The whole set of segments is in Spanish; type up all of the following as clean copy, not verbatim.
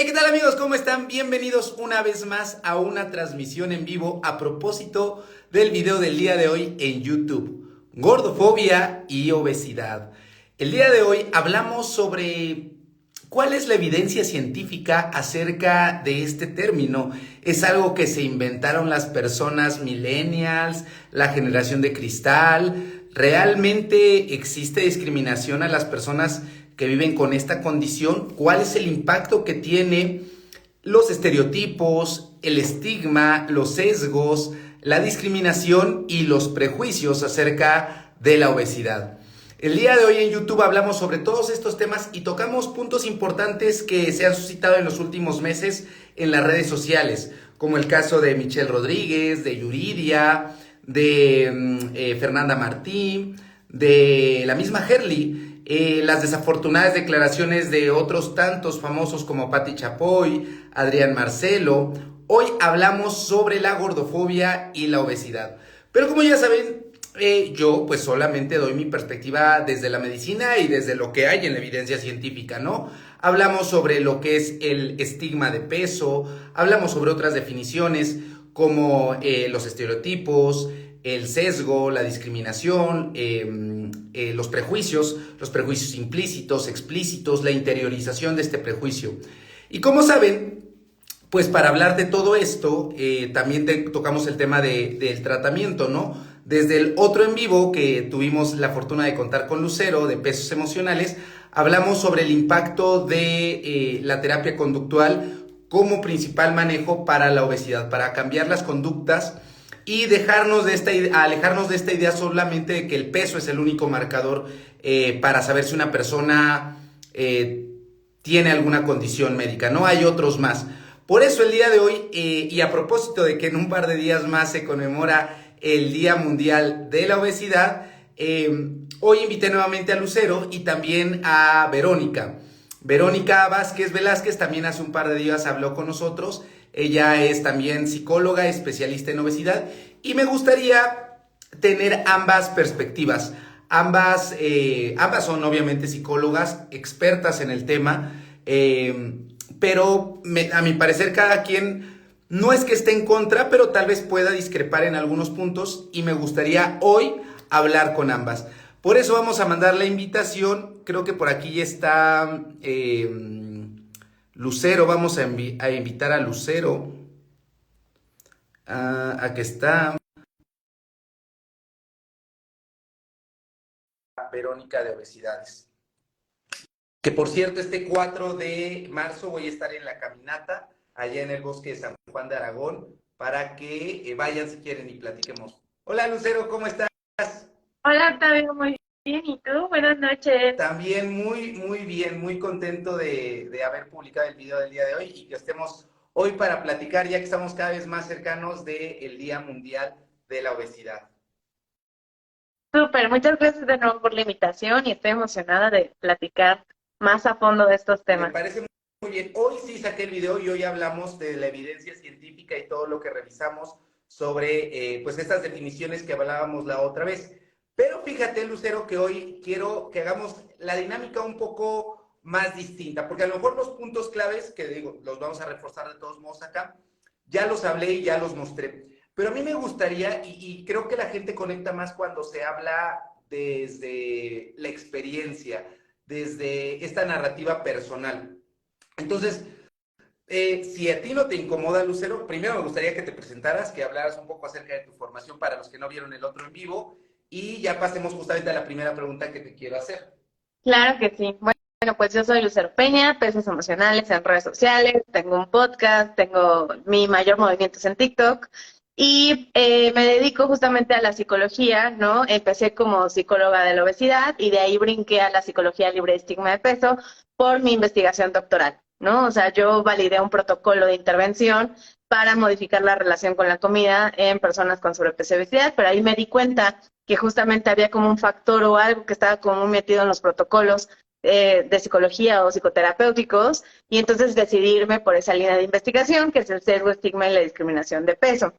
Hey, ¿qué tal amigos? ¿Cómo están? Bienvenidos una vez más a una transmisión en vivo a propósito del video del día de hoy en YouTube. Gordofobia y obesidad. El día de hoy hablamos sobre cuál es la evidencia científica acerca de este término. Es algo que se inventaron las personas millennials, la generación de cristal. ¿Realmente existe discriminación a las personas que viven con esta condición? ¿Cuál es el impacto que tiene los estereotipos, el estigma, los sesgos, la discriminación y los prejuicios acerca de la obesidad? El día de hoy en YouTube hablamos sobre todos estos temas y tocamos puntos importantes que se han suscitado en los últimos meses en las redes sociales, como el caso de Michelle Rodríguez, de Yuridia, de Fernanda Martín, de la misma Herly. Las desafortunadas declaraciones de otros tantos famosos como Patti Chapoy, Adrián Marcelo. Hoy hablamos sobre la gordofobia y la obesidad. Pero como ya saben, yo pues solamente doy mi perspectiva desde la medicina y desde lo que hay en la evidencia científica, ¿no? Hablamos sobre lo que es el estigma de peso, hablamos sobre otras definiciones como los estereotipos, el sesgo, la discriminación, los prejuicios implícitos, explícitos, la interiorización de este prejuicio. Y como saben, pues para hablar de todo esto, también tocamos el tema del tratamiento, ¿no? Desde el otro en vivo que tuvimos la fortuna de contar con Lucero, de pesos emocionales, hablamos sobre el impacto de la terapia conductual como principal manejo para la obesidad, para cambiar las conductas y alejarnos de esta idea solamente de que el peso es el único marcador para saber si una persona tiene alguna condición médica. No hay otros más. Por eso el día de hoy, y a propósito de que en un par de días más se conmemora el Día Mundial de la Obesidad, hoy invité nuevamente a Lucero y también a Verónica. Verónica Vázquez Velázquez también hace un par de días habló con nosotros. Ella es también psicóloga, especialista en obesidad, y me gustaría tener ambas perspectivas. Ambas son obviamente psicólogas, expertas en el tema, pero a mi parecer cada quien no es que esté en contra, pero tal vez pueda discrepar en algunos puntos y me gustaría hoy hablar con ambas. Por eso vamos a mandar la invitación. Creo que por aquí ya está Lucero. Vamos a invitar a Lucero. Aquí está Verónica de Obesidades. Que por cierto, este 4 de marzo voy a estar en la caminata allá en el bosque de San Juan de Aragón para que vayan si quieren y platiquemos. Hola Lucero, ¿cómo estás? Hola Octavio, muy bien. ¿Y tú? Buenas noches. También muy bien, muy contento de haber publicado el video del día de hoy y que estemos hoy para platicar, ya que estamos cada vez más cercanos del Día Mundial de la Obesidad. Súper, muchas gracias de nuevo por la invitación y estoy emocionada de platicar más a fondo de estos Me temas. parece muy bien. Hoy sí saqué el video y hoy hablamos de la evidencia científica y todo lo que revisamos sobre pues estas definiciones que hablábamos la otra vez. Pero fíjate, Lucero, que hoy quiero que hagamos la dinámica un poco más distinta, porque a lo mejor los puntos claves, que digo, los vamos a reforzar de todos modos acá, ya los hablé y ya los mostré. Pero a mí me gustaría, y creo que la gente conecta más cuando se habla desde la experiencia, desde esta narrativa personal. Entonces, si a ti no te incomoda, Lucero, primero me gustaría que te presentaras, que hablaras un poco acerca de tu formación para los que no vieron el otro en vivo, y ya pasemos justamente a la primera pregunta que te quiero hacer. Claro que sí. Bueno, pues yo soy Lucero Peña, Pesos Emocionales en redes sociales, tengo un podcast, tengo mi mayor movimiento es en TikTok y me dedico justamente a la psicología, ¿no? Empecé como psicóloga de la obesidad y de ahí brinqué a la psicología libre de estigma de peso por mi investigación doctoral, ¿no? O sea, yo validé un protocolo de intervención para modificar la relación con la comida en personas con sobrepeso y obesidad, pero ahí me di cuenta que justamente había como un factor o algo que estaba como metido en los protocolos de psicología o psicoterapéuticos, y entonces decidí irme por esa línea de investigación, que es el sesgo, estigma y la discriminación de peso.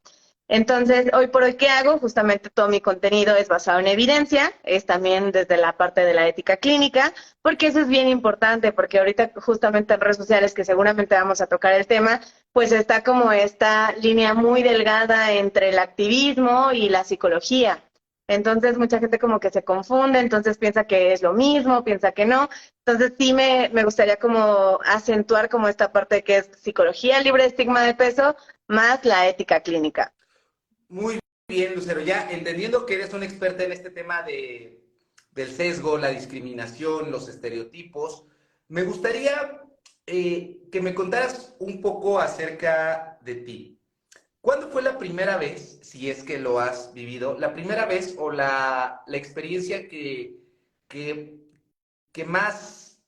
Entonces, hoy por hoy, ¿qué hago? Justamente todo mi contenido es basado en evidencia, es también desde la parte de la ética clínica, porque eso es bien importante, porque ahorita justamente en redes sociales, que seguramente vamos a tocar el tema, pues está como esta línea muy delgada entre el activismo y la psicología. Entonces, mucha gente como que se confunde, entonces piensa que es lo mismo, piensa que no. Entonces, sí me gustaría como acentuar como esta parte que es psicología libre de estigma de peso, más la ética clínica. Muy bien, Lucero. Ya entendiendo que eres una experta en este tema del sesgo, la discriminación, los estereotipos, me gustaría que me contaras un poco acerca de ti. ¿Cuándo fue la primera vez, si es que lo has vivido, la primera vez o la experiencia que, que más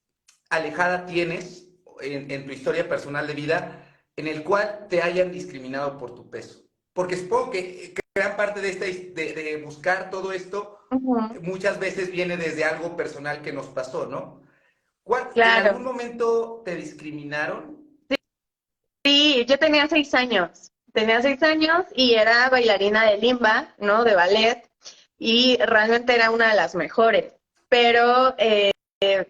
alejada tienes en tu historia personal de vida en el cual te hayan discriminado por tu peso? Porque supongo que gran parte de, de buscar todo esto Ujú. muchas veces viene desde algo personal que nos pasó, ¿no? ¿En algún Claro. momento te discriminaron? Sí, yo tenía 6 años. Tenía 6 años y era bailarina de limba, ¿no? De ballet. Y realmente era una de las mejores. Pero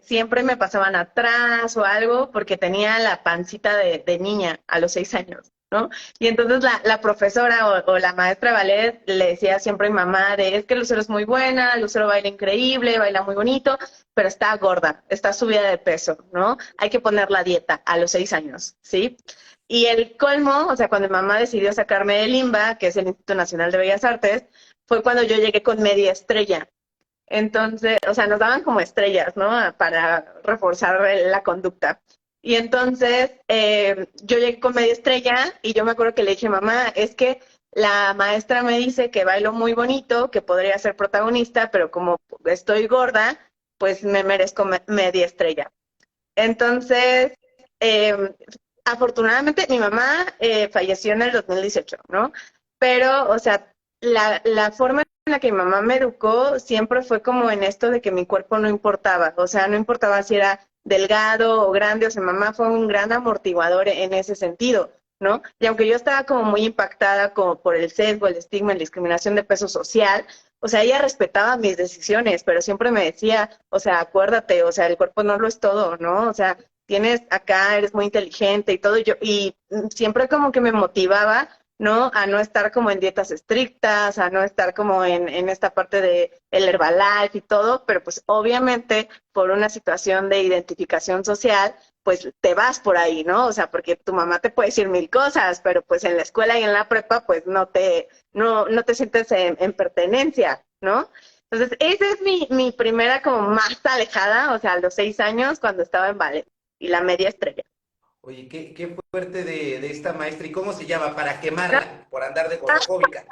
siempre me pasaban atrás o algo porque tenía la pancita de niña a los 6 años, ¿no? Y entonces la profesora o la maestra de ballet le decía siempre a mi mamá de, es que Lucero es muy buena, Lucero baila increíble, baila muy bonito, pero está gorda, está subida de peso, ¿no? Hay que poner la dieta a los 6 años, ¿sí? Y el colmo, o sea, cuando mi mamá decidió sacarme del INBA, que es el Instituto Nacional de Bellas Artes, fue cuando yo llegué con media estrella. Entonces, o sea, nos daban como estrellas, ¿no? Para reforzar la conducta. Y entonces yo llegué con media estrella y yo me acuerdo que le dije, mamá, es que la maestra me dice que bailo muy bonito, que podría ser protagonista, pero como estoy gorda, pues me merezco media estrella. Entonces, eh, afortunadamente mi mamá falleció en el 2018, ¿no? Pero, o sea, la forma en la que mi mamá me educó siempre fue como en esto de que mi cuerpo no importaba, o sea, no importaba si era delgado o grande, o sea, mamá fue un gran amortiguador en ese sentido, ¿no? Y aunque yo estaba como muy impactada como por el sesgo, el estigma, la discriminación de peso social, o sea, ella respetaba mis decisiones, pero siempre me decía, o sea, acuérdate, o sea, el cuerpo no lo es todo, ¿no? O sea, tienes acá, eres muy inteligente y todo, y siempre como que me motivaba, ¿no? A no estar como en dietas estrictas, a no estar como en esta parte de el Herbalife y todo, pero pues obviamente por una situación de identificación social, pues te vas por ahí, ¿no? O sea, porque tu mamá te puede decir mil cosas, pero pues en la escuela y en la prepa, pues no te sientes en pertenencia, ¿no? Entonces, esa es mi primera como más alejada, o sea, a los 6 años cuando estaba en ballet y la media estrella. Oye, qué fuerte de esta maestra. ¿Y cómo se llama? Para quemarla, por andar de gordofóbica.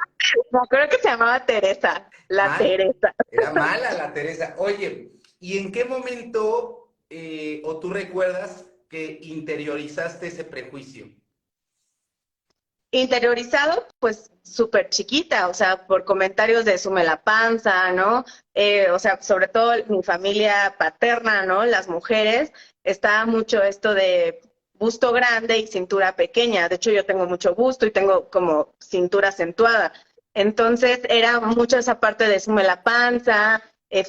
Me acuerdo que se llamaba Teresa, la Mal, Teresa. era mala la Teresa. Oye, ¿y en qué momento o tú recuerdas que interiorizaste ese prejuicio? Interiorizado, pues súper chiquita, o sea, por comentarios de sume la panza, ¿no? O sea, sobre todo mi familia paterna, ¿no? Las mujeres, está mucho esto de busto grande y cintura pequeña. De hecho, yo tengo mucho busto y tengo como cintura acentuada. Entonces, era mucho esa parte de sume la panza,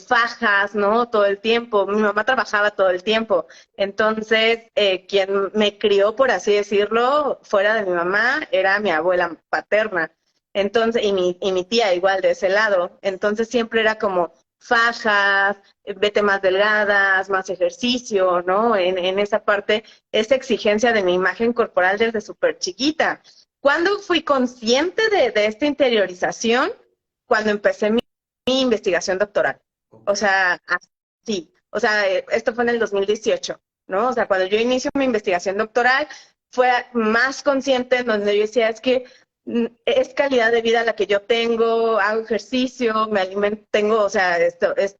fajas, ¿no? Todo el tiempo. Mi mamá trabajaba todo el tiempo. Entonces, quien me crió, por así decirlo, fuera de mi mamá, era mi abuela paterna. Entonces, y mi tía igual de ese lado. Entonces siempre era como fajas, vete más delgadas, más ejercicio, ¿no? En esa parte, esa exigencia de mi imagen corporal desde súper chiquita. ¿Cuándo fui consciente de esta interiorización? Cuando empecé mi investigación doctoral. Ok. O sea, así. O sea, esto fue en el 2018, ¿no? O sea, cuando yo inicio mi investigación doctoral, fue más consciente en donde yo decía, es que es calidad de vida la que yo tengo, hago ejercicio, me alimento, tengo, o sea,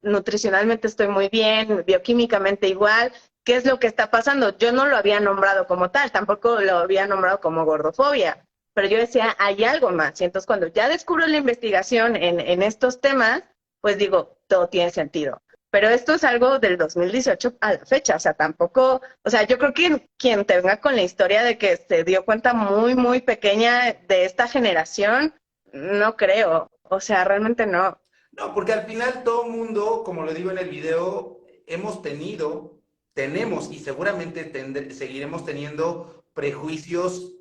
nutricionalmente estoy muy bien, bioquímicamente igual. ¿Qué es lo que está pasando? Yo no lo había nombrado como tal, tampoco lo había nombrado como gordofobia, pero yo decía, hay algo más. Y entonces cuando ya descubro la investigación en estos temas, pues digo, todo tiene sentido. Pero esto es algo del 2018 a la fecha, o sea, tampoco, o sea, yo creo que quien te venga con la historia de que se dio cuenta muy, muy pequeña de esta generación, No creo, o sea, realmente no. No, porque al final todo mundo, como lo digo en el video, hemos tenido, tenemos y seguramente seguiremos teniendo prejuicios,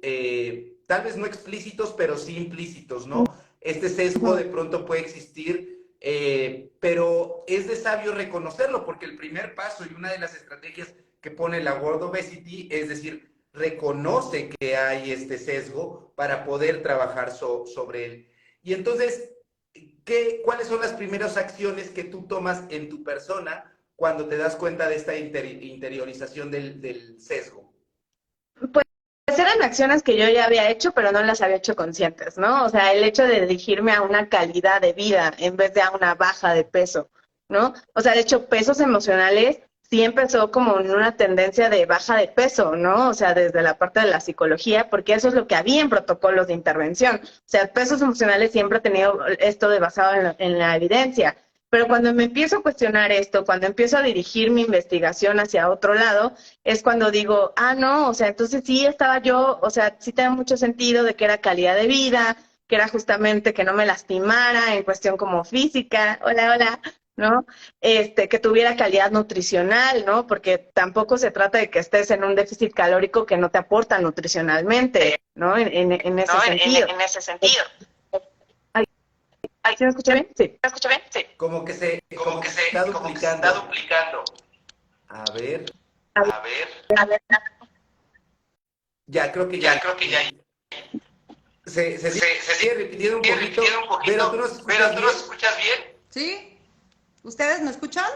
tal vez no explícitos, pero sí implícitos, ¿no? Este sesgo Ujú. de pronto puede existir, pero es de sabio reconocerlo, porque el primer paso y una de las estrategias que pone la World Obesity es decir, reconoce que hay este sesgo para poder trabajar sobre él. Y entonces, ¿cuáles son las primeras acciones que tú tomas en tu persona cuando te das cuenta de esta interiorización del sesgo? Pues eran acciones que yo ya había hecho, pero no las había hecho conscientes, ¿no? O sea, el hecho de dirigirme a una calidad de vida en vez de a una baja de peso, ¿no? O sea, de hecho, pesos emocionales sí empezó como en una tendencia de baja de peso, ¿no? O sea, desde la parte de la psicología, porque eso es lo que había en protocolos de intervención. O sea, pesos emocionales siempre ha tenido esto de basado en la evidencia. Pero cuando me empiezo a cuestionar esto, cuando empiezo a dirigir mi investigación hacia otro lado, es cuando digo, ah, no, o sea, entonces sí estaba yo, o sea, sí tenía mucho sentido de que era calidad de vida, que era justamente que no me lastimara en cuestión como física, hola, hola, ¿no? Que tuviera calidad nutricional, ¿no? Porque tampoco se trata de que estés en un déficit calórico que no te aporta nutricionalmente, ¿no? En ese ¿no? sentido. En ese sentido. Ay, Ay, ¿sí me escucha bien? Sí. ¿me escucha bien? Sí. Como que se está Como que se está duplicando. duplicando. A ver, A A ver, ver, ya creo que ya. ya creo que ya Se se sigue repitiendo un sigue poquito, repitiendo un pero tú poquito, nos pero escuchas tú nos bien. escuchas bien. ¿Sí? ¿Ustedes me escuchan?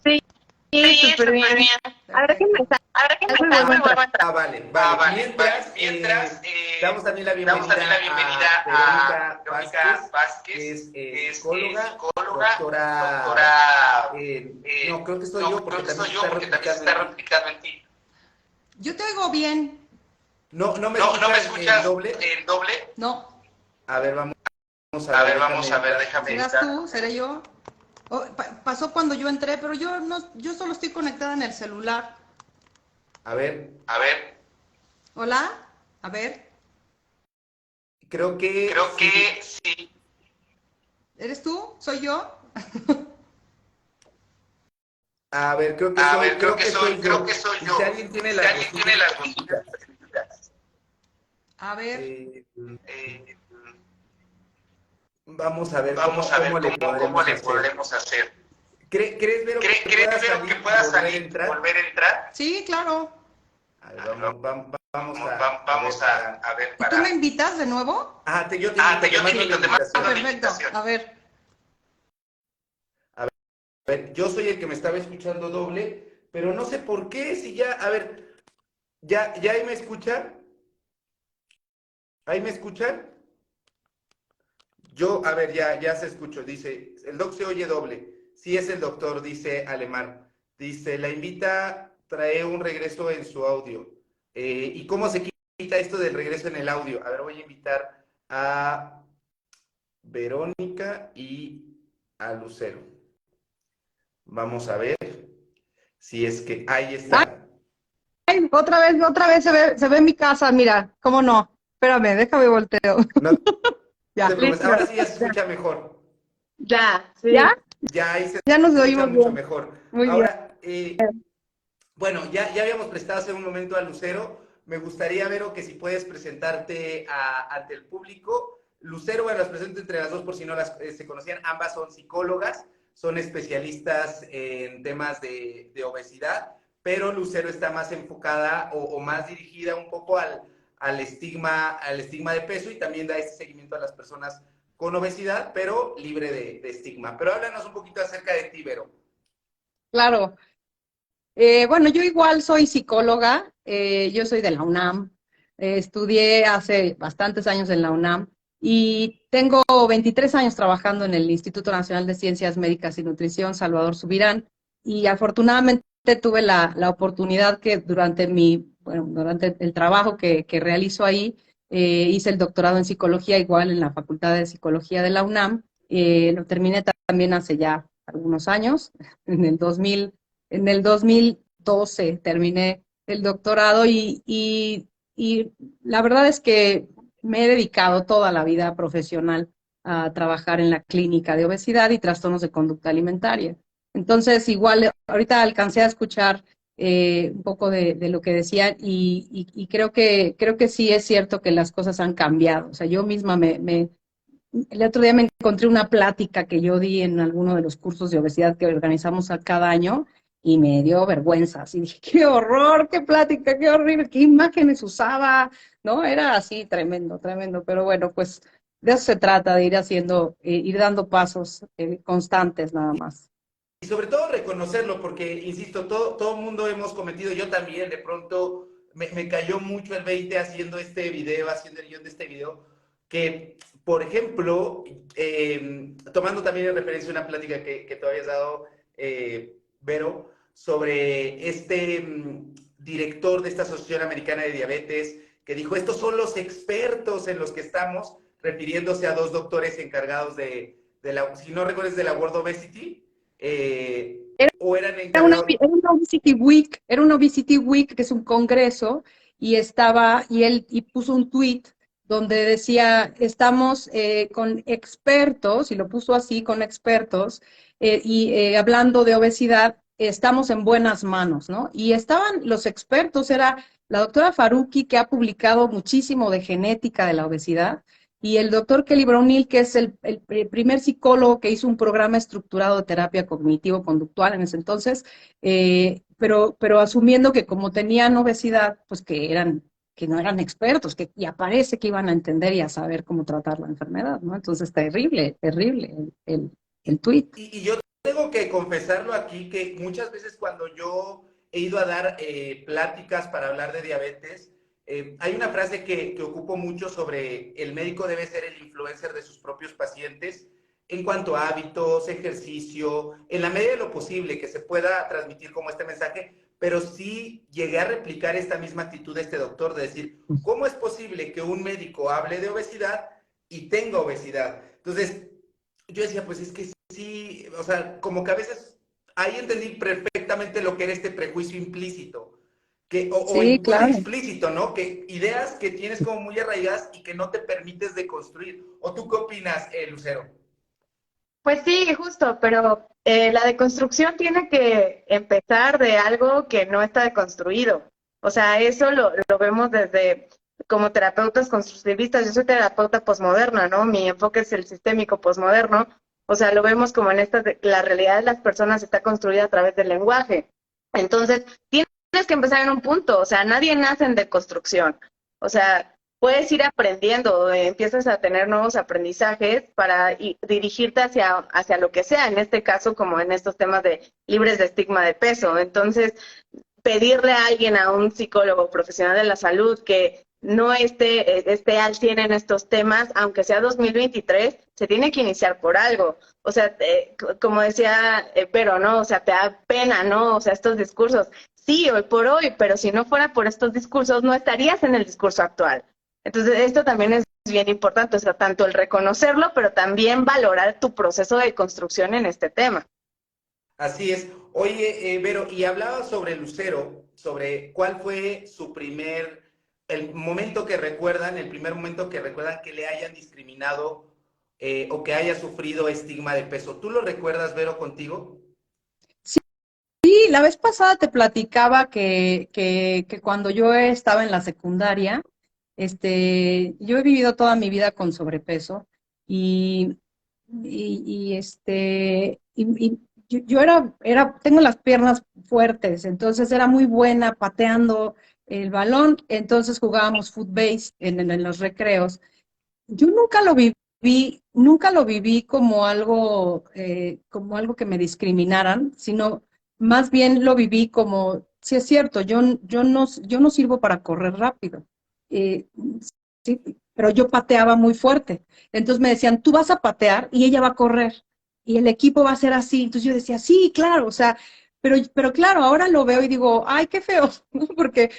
sí, sí, Sí, súper súper bien. bien. A ver, déjenme Perfecto. Ahora que me salgo y vuelvo salgo a y entrar. vuelvo a entrar. Vale, Ah, vale. vale, vale. Mientras, Mientras, damos también la damos también la bienvenida bienvenida a a Verónica Verónica Vázquez, que Vázquez, es que es psicóloga, psicóloga, doctora, doctora. no, creo que estoy yo No, porque creo que también soy se yo está porque también se replicando en está ti. replicando en ti. Yo te oigo bien. No, no me No, no me escuchas en escuchas doble. en doble. No. A ver, vamos a A ver, ver, déjame vamos a ver, entrar. déjame ¿Serás entrar. tú? ¿Seré yo? Oh, pasó cuando yo entré, pero yo no, yo solo estoy conectada en el celular. A ver, A ver, ¿Hola? A ver, creo que creo sí. que sí. ¿eres tú? ¿Soy yo? A ver, A ver, creo que yo. soy Y si yo. alguien tiene Y si las alguien tiene bocinas las bocinas prendidas, prendidas, A ver. eh, eh, vamos a ver vamos a cómo ver le cómo podremos le hacer. podremos hacer. ¿Crees, Vero, que ¿Crees, pueda Vero, que salir y pueda volver a salir y entrar? volver a entrar? Sí, claro. A ver, A ver, vamos a vamos ver para... a ver ¿Y tú me para... invitas de nuevo? Ah, yo te Ah, invito, te yo te mando la invito, te mando Ah, invitación. la perfecto. invitación. A ver. A ver, yo soy el que me estaba escuchando doble, pero no sé por qué, si ya, a ver, ya ahí me escuchan, ahí me escuchan. Yo, a ver, ya se escuchó, dice, el doc se oye doble. Sí es el doctor, dice Alemán. Dice, la invita, trae un regreso en su audio. ¿Y cómo se quita esto del regreso en el audio? A ver, voy a invitar a Verónica y a Lucero. Vamos a ver si es que ahí está. Ay, otra vez se ve mi casa, mira, cómo no. Espérame, déjame volteo. No Ya, te preocupes, listo. ahora sí ya se escucha mejor. Ya, sí. ¿Ya? Ya ahí se Ya nos escucha oímos mucho bien. mejor. Muy bien. Ahora, bueno, ya habíamos prestado hace un momento a Lucero. Me gustaría, Vero, que si puedes presentarte ante el público. Lucero, bueno, las presento entre las dos por si no se conocían. Ambas son psicólogas, son especialistas en temas de obesidad, pero Lucero está más enfocada o más dirigida un poco al estigma de peso y también da este seguimiento a las personas con obesidad, pero libre de estigma. Pero háblanos un poquito acerca de ti, Vero. Claro. Bueno, yo igual soy psicóloga, yo soy de la UNAM, estudié hace bastantes años en la UNAM y tengo 23 años trabajando en el Instituto Nacional de Ciencias Médicas y Nutrición, Salvador Subirán, y afortunadamente tuve la oportunidad que durante el trabajo que realizo ahí, hice el doctorado en psicología igual en la Facultad de Psicología de la UNAM, lo terminé también hace ya algunos años, en el 2000. En el 2012 terminé el doctorado y la verdad es que me he dedicado toda la vida profesional a trabajar en la clínica de obesidad y trastornos de conducta alimentaria. Entonces, igual, ahorita alcancé a escuchar un poco de lo que decían y creo que sí es cierto que las cosas han cambiado. O sea, yo misma el otro día me encontré una plática que yo di en alguno de los cursos de obesidad que organizamos a cada año y me dio vergüenza. Así dije, qué horror, qué plática, qué horrible, qué imágenes usaba, ¿no? Era así tremendo, tremendo. Pero bueno, pues de eso se trata, de ir haciendo, ir dando pasos constantes nada más. Y sobre todo reconocerlo, porque, insisto, todo mundo hemos cometido, yo también, de pronto me cayó mucho el 20 haciendo este video, haciendo el guión de este video, que, por ejemplo, tomando también en referencia una plática que tú habías dado, Vero, sobre este director de esta Asociación Americana de Diabetes, que dijo, estos son los expertos en los que estamos, refiriéndose a dos doctores encargados de la, si no recuerdas, de la World Obesity, o eran encargados... Era una Obesity Week, que es un congreso, y él puso un tweet donde decía, estamos con expertos, y lo puso así, con expertos, hablando de obesidad, estamos en buenas manos, ¿no? Y estaban los expertos, era la doctora Faruqui, que ha publicado muchísimo de genética de la obesidad, y el doctor Kelly Brownell, que es el primer psicólogo que hizo un programa estructurado de terapia cognitivo-conductual en ese entonces, pero asumiendo que como tenían obesidad, pues que no eran expertos, y aparece que iban a entender y a saber cómo tratar la enfermedad, ¿no? Entonces, terrible, terrible el tuit. Y yo tengo que confesarlo aquí, que muchas veces cuando yo he ido a dar pláticas para hablar de diabetes, hay una frase que ocupo mucho sobre el médico debe ser el influencer de sus propios pacientes en cuanto a hábitos, ejercicio, en la medida de lo posible que se pueda transmitir como este mensaje, pero sí llegué a replicar esta misma actitud de este doctor, de decir, ¿cómo es posible que un médico hable de obesidad y tenga obesidad? Entonces, yo decía, pues es que sí, o sea, como que a veces ahí entendí perfectamente lo que era este prejuicio implícito. O Sí, incluso claro. explícito, ¿no? Que ideas que tienes como muy arraigadas y que no te permites deconstruir. ¿O tú qué opinas, Lucero? Pues sí, justo, pero la deconstrucción tiene que empezar de algo que no está deconstruido. O sea, eso lo vemos desde como terapeutas constructivistas. Yo soy terapeuta posmoderna, ¿no? Mi enfoque es el sistémico posmoderno. O sea, lo vemos como en la realidad de las personas está construida a través del lenguaje. Entonces, tienes que empezar en un punto. O sea, nadie nace en deconstrucción. O sea, puedes ir aprendiendo, empiezas a tener nuevos aprendizajes para dirigirte hacia lo que sea, en este caso como en estos temas de libres de estigma de peso. Entonces, pedirle a alguien, a un psicólogo profesional de la salud que no esté al 100 en estos temas, aunque sea 2023, se tiene que iniciar por algo. O sea, como decía Vero, ¿no? O sea, te da pena, ¿no? O sea, estos discursos. Sí, hoy por hoy, pero si no fuera por estos discursos, no estarías en el discurso actual. Entonces, esto también es bien importante, o sea, tanto el reconocerlo, pero también valorar tu proceso de construcción en este tema. Así es. Oye, Vero, y hablaba sobre Lucero, sobre cuál fue el momento que recuerdan, el primer momento que recuerdan que le hayan discriminado o que haya sufrido estigma de peso. ¿Tú lo recuerdas, Vero, contigo? Sí, la vez pasada te platicaba que cuando yo estaba en la secundaria, yo he vivido toda mi vida con sobrepeso y, yo tengo las piernas fuertes, entonces era muy buena pateando el balón, entonces jugábamos footbase en los recreos. Yo nunca lo viví como algo que me discriminaran, sino más bien lo viví como, sí es cierto, yo no sirvo para correr rápido, eh, sí, pero yo pateaba muy fuerte. Entonces me decían, tú vas a patear y ella va a correr y el equipo va a ser así. Entonces yo decía, sí, claro, o sea, pero claro, ahora lo veo y digo, ay, qué feo, ¿no? Porque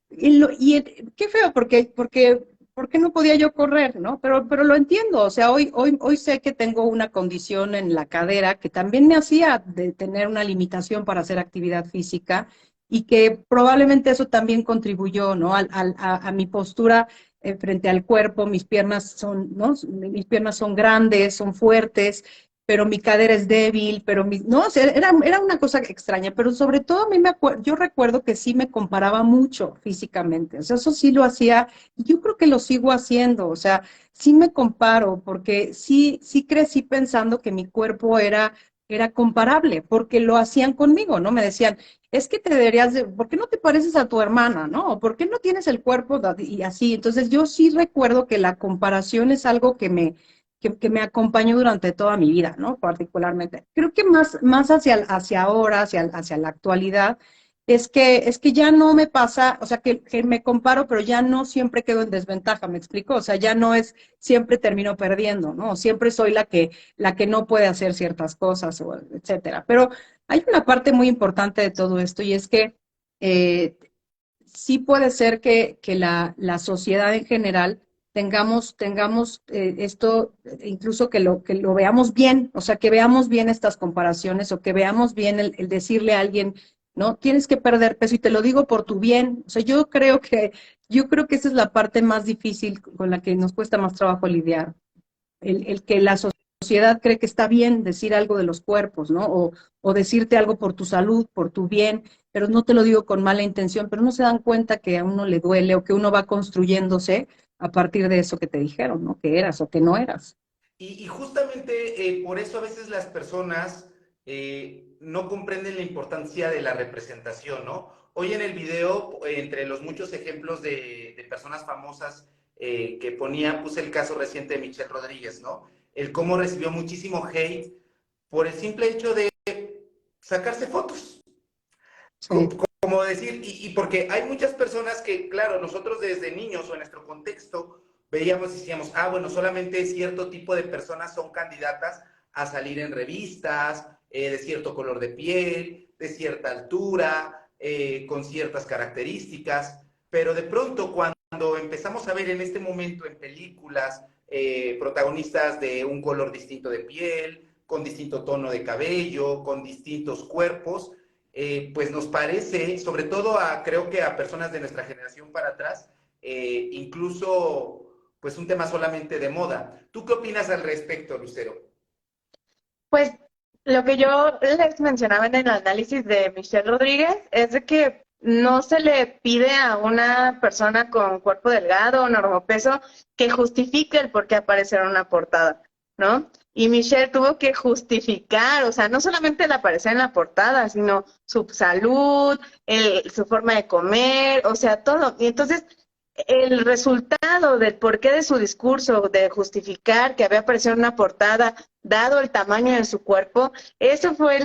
qué feo, ¿por qué no podía yo correr, no? Pero lo entiendo, o sea, hoy sé que tengo una condición en la cadera que también me hacía de tener una limitación para hacer actividad física y que probablemente eso también contribuyó, ¿no? A mi postura frente al cuerpo, mis piernas son, ¿no? Mis piernas son grandes, son fuertes, pero mi cadera es débil, pero no, o sea, era una cosa extraña, pero sobre todo a mí yo recuerdo que sí me comparaba mucho físicamente, o sea, eso sí lo hacía, y yo creo que lo sigo haciendo, o sea, sí me comparo, porque sí crecí pensando que mi cuerpo era comparable, porque lo hacían conmigo, ¿no? Me decían, es que te deberías de, ¿por qué no te pareces a tu hermana, no? ¿O ¿por qué no tienes el cuerpo y así? Entonces yo sí recuerdo que la comparación es algo que me acompañó durante toda mi vida, ¿no? Particularmente. Creo que más hacia ahora, hacia la actualidad, es que ya no me pasa, o sea, que me comparo, pero ya no siempre quedo en desventaja, ¿me explico? O sea, ya no es, siempre termino perdiendo, ¿no? Siempre soy la que no puede hacer ciertas cosas, o etcétera. Pero hay una parte muy importante de todo esto, y es que eh, sí puede ser que la sociedad en general tengamos esto, incluso que lo veamos bien, o sea, que veamos bien estas comparaciones, o que veamos bien el decirle a alguien, ¿no? Tienes que perder peso, y te lo digo por tu bien. O sea, yo creo que esa es la parte más difícil con la que nos cuesta más trabajo lidiar, el que la sociedad cree que está bien decir algo de los cuerpos, ¿no? O decirte algo por tu salud, por tu bien, pero no te lo digo con mala intención, pero no se dan cuenta que a uno le duele, o que uno va construyéndose a partir de eso que te dijeron, ¿no? Que eras o que no eras. Y justamente por eso a veces las personas no comprenden la importancia de la representación, ¿no? Hoy en el video, entre los muchos ejemplos de personas famosas que ponía, puse el caso reciente de Michelle Rodríguez, ¿no? El cómo recibió muchísimo hate por el simple hecho de sacarse fotos. Sí. Como decir, y porque hay muchas personas que, claro, nosotros desde niños o en nuestro contexto veíamos y decíamos, bueno, solamente cierto tipo de personas son candidatas a salir en revistas, de cierto color de piel, de cierta altura, con ciertas características, pero de pronto cuando empezamos a ver en este momento en películas protagonistas de un color distinto de piel, con distinto tono de cabello, con distintos cuerpos, pues nos parece, sobre todo creo que a personas de nuestra generación para atrás, incluso pues un tema solamente de moda. ¿Tú qué opinas al respecto, Lucero? Pues lo que yo les mencionaba en el análisis de Michelle Rodríguez es de que no se le pide a una persona con cuerpo delgado o normopeso que justifique el por qué aparecer en una portada, ¿no? Y Michelle tuvo que justificar, o sea, no solamente el aparecer en la portada, sino su salud, su forma de comer, o sea, todo. Y entonces, el resultado del porqué de su discurso, de justificar que había aparecido en una portada, dado el tamaño de su cuerpo, eso fue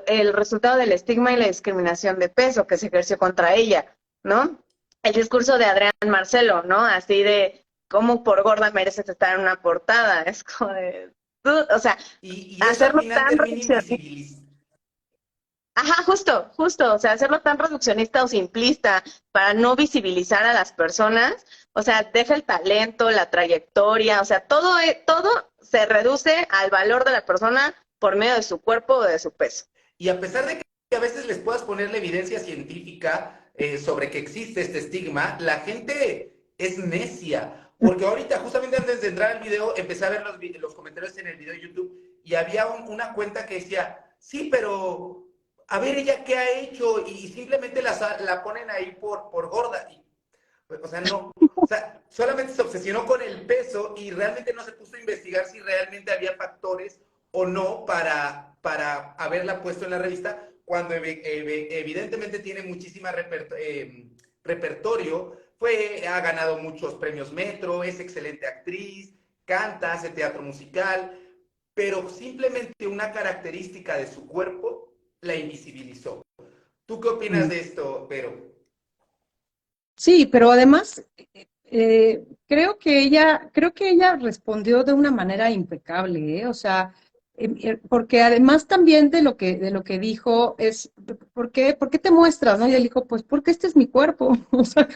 el resultado del estigma y la discriminación de peso que se ejerció contra ella, ¿no? El discurso de Adrián Marcelo, ¿no? Así de, ¿cómo por gorda mereces estar en una portada? Es como de, o sea, Y eso al hacerlo final tan termina reduccionista. invisibilizando. Ajá, justo, o sea, hacerlo tan reduccionista o simplista para no visibilizar a las personas, o sea, deja el talento, la trayectoria, o sea, todo se reduce al valor de la persona por medio de su cuerpo o de su peso. Y a pesar de que a veces les puedas poner la evidencia científica sobre que existe este estigma, la gente es necia. Porque ahorita, justamente antes de entrar al video, empecé a ver los comentarios en el video de YouTube y había una cuenta que decía, sí, pero a ver ella qué ha hecho, y simplemente la ponen ahí por gorda. O sea, no, o sea, solamente se obsesionó con el peso y realmente no se puso a investigar si realmente había factores o no para haberla puesto en la revista, cuando evidentemente tiene muchísima repertorio, ha ganado muchos premios Metro, es excelente actriz, canta, hace teatro musical, pero simplemente una característica de su cuerpo la invisibilizó. ¿Tú qué opinas de esto, Vero? Sí, pero además creo que ella respondió de una manera impecable, ¿eh? O sea, porque además también de lo que dijo es, ¿por qué te muestras, no? Y él dijo, pues porque este es mi cuerpo, o sea,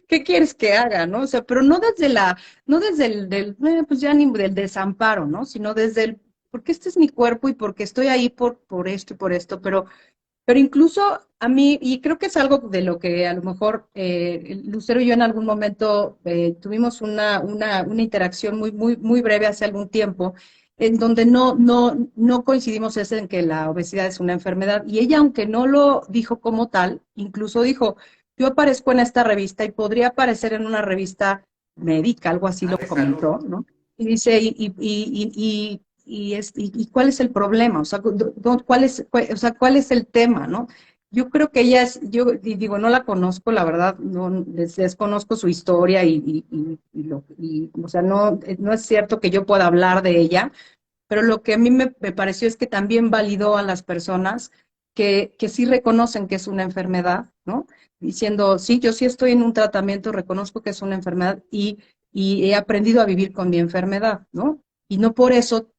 ¿qué quieres que haga, no? O sea, pero no desde el pues ya ni del desamparo, ¿no? Sino desde porque este es mi cuerpo y porque estoy ahí por esto y por esto, pero incluso a mí, y creo que es algo de lo que a lo mejor Lucero y yo en algún momento tuvimos una interacción muy breve hace algún tiempo, en donde no coincidimos es en que la obesidad es una enfermedad. Y ella, aunque no lo dijo como tal, incluso dijo, yo aparezco en esta revista y podría aparecer en una revista médica, algo así lo De salud. comentó, ¿no? Y dice, ¿y cuál es el problema? O sea, o sea, ¿cuál es el tema, no? Yo creo que ella es, yo digo, no la conozco, la verdad, no desconozco su historia o sea, no es cierto que yo pueda hablar de ella, pero lo que a mí me pareció es que también validó a las personas que sí reconocen que es una enfermedad, ¿no? Diciendo, sí, yo sí estoy en un tratamiento, reconozco que es una enfermedad y he aprendido a vivir con mi enfermedad, ¿no? Y no por eso,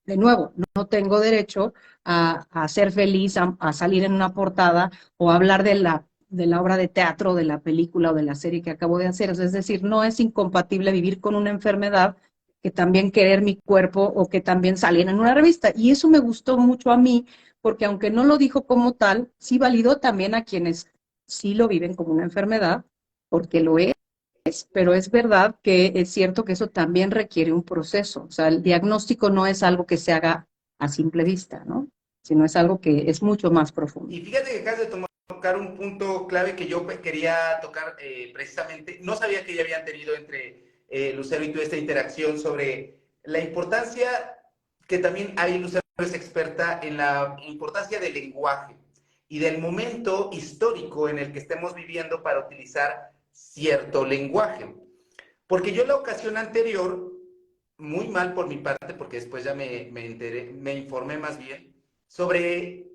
de nuevo, no tengo derecho a ser feliz, a salir en una portada o a hablar de la obra de teatro, de la película o de la serie que acabo de hacer. Es decir, no es incompatible vivir con una enfermedad que también querer mi cuerpo o que también salir en una revista. Y eso me gustó mucho a mí, porque aunque no lo dijo como tal, sí validó también a quienes sí lo viven como una enfermedad, porque lo es, pero es verdad que es cierto que eso también requiere un proceso. O sea, el diagnóstico no es algo que se haga a simple vista, ¿no? Sino es algo que es mucho más profundo. Y fíjate que acabas de tocar un punto clave que yo quería tocar precisamente. No sabía que ya habían tenido entre Lucero y tú esta interacción sobre la importancia que también hay, Lucero es experta en la importancia del lenguaje y del momento histórico en el que estemos viviendo para utilizar cierto lenguaje. Porque yo la ocasión anterior, muy mal por mi parte, porque después ya me enteré, me informé más bien, sobre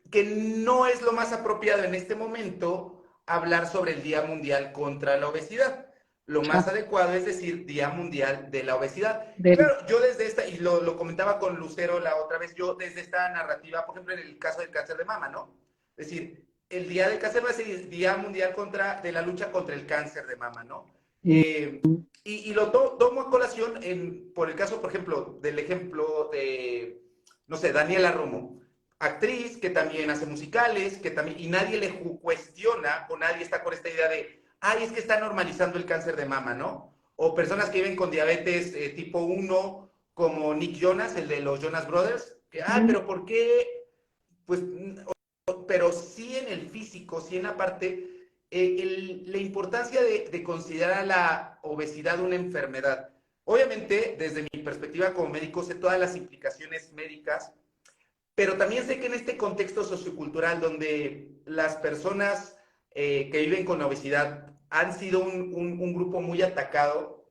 que no es lo más apropiado en este momento hablar sobre el Día Mundial contra la Obesidad. Lo más Ah, adecuado es decir Día Mundial de la Obesidad. Y del, claro, yo desde esta, y lo comentaba con Lucero la otra vez, yo desde esta narrativa, por ejemplo, en el caso del cáncer de mama, ¿no? Es decir, el Día del Cáncer va a ser Día Mundial de la lucha contra el cáncer de mama, ¿no? Y lo tomo a colación por el caso, por ejemplo, del ejemplo de, no sé, Daniela Romo, actriz que también hace musicales, que también, y nadie le cuestiona o nadie está con esta idea de, ay, es que está normalizando el cáncer de mama, ¿no? O personas que viven con diabetes tipo 1, como Nick Jonas, el de los Jonas Brothers, que, ay, pero ¿por qué? Pues, pero sí en el físico, sí en la parte, la importancia de considerar la obesidad una enfermedad. Obviamente, desde mi perspectiva como médico, sé todas las implicaciones médicas, pero también sé que en este contexto sociocultural donde las personas que viven con obesidad han sido un grupo muy atacado,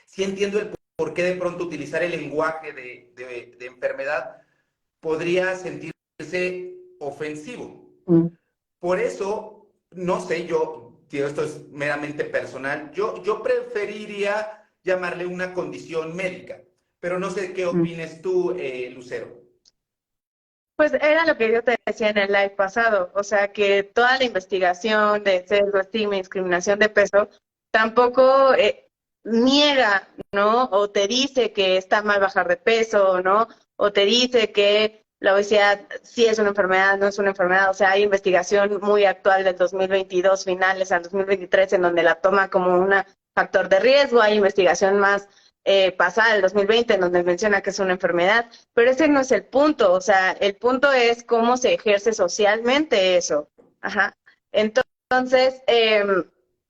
sí entiendo el por qué de pronto utilizar el lenguaje de enfermedad podría sentirse ofensivo. Por eso, no sé, tío, esto es meramente personal, yo preferiría llamarle una condición médica, pero no sé qué opines tú, Lucero. Pues era lo que yo te decía en el live pasado, o sea que toda la investigación de sesgo, estigma y discriminación de peso tampoco niega, ¿no? O te dice que está mal bajar de peso, ¿no? O te dice que la obesidad sí es una enfermedad, no es una enfermedad. O sea, hay investigación muy actual del 2022, finales al 2023, en donde la toma como un factor de riesgo. Hay investigación más pasada, el 2020, en donde menciona que es una enfermedad, pero ese no es el punto. O sea, el punto es cómo se ejerce socialmente eso. Ajá. Entonces,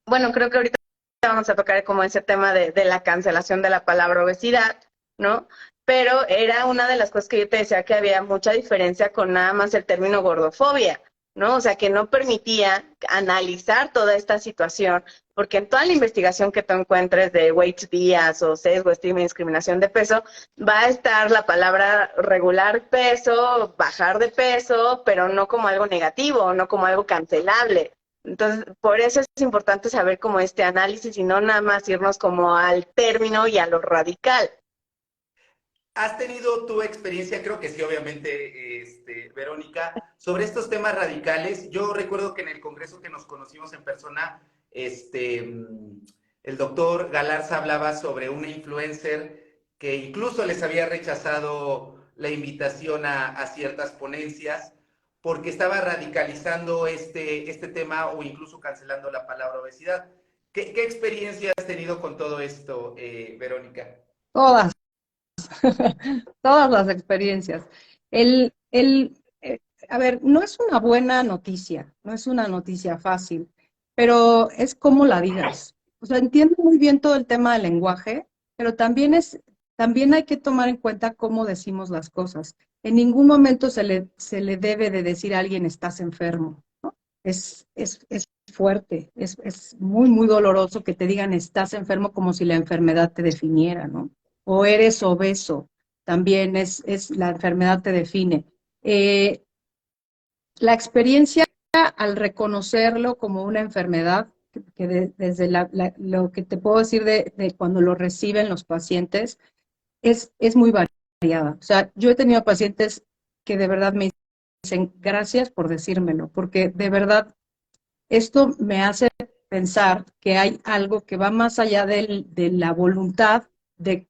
bueno, creo que ahorita vamos a tocar como ese tema de la cancelación de la palabra obesidad, ¿no? Pero era una de las cosas que yo te decía, que había mucha diferencia con nada más el término gordofobia, ¿no? O sea, que no permitía analizar toda esta situación, porque en toda la investigación que tú encuentres de weight días o sesgo, estigma y discriminación de peso, va a estar la palabra regular peso, bajar de peso, pero no como algo negativo, no como algo cancelable. Entonces, por eso es importante saber como este análisis y no nada más irnos como al término y a lo radical. ¿Has tenido tu experiencia, creo que sí, obviamente, Verónica, sobre estos temas radicales? Yo recuerdo que en el congreso que nos conocimos en persona, el doctor Galarza hablaba sobre una influencer que incluso les había rechazado la invitación a ciertas ponencias porque estaba radicalizando este tema o incluso cancelando la palabra obesidad. ¿Qué experiencia has tenido con todo esto, Verónica? Todas, todas las experiencias. El, el, a ver, no es una buena noticia, no es una noticia fácil, pero es como la digas. O sea, entiendo muy bien todo el tema del lenguaje, pero también hay que tomar en cuenta cómo decimos las cosas. En ningún momento se le debe de decir a alguien estás enfermo, ¿no? Es fuerte, es muy, muy doloroso que te digan estás enfermo como si la enfermedad te definiera, ¿no? O eres obeso, también la enfermedad te define. Eh, la experiencia al reconocerlo como una enfermedad, desde lo que te puedo decir de cuando lo reciben los pacientes, es muy variada. O sea, yo he tenido pacientes que de verdad me dicen gracias por decírmelo, porque de verdad esto me hace pensar que hay algo que va más allá de la voluntad que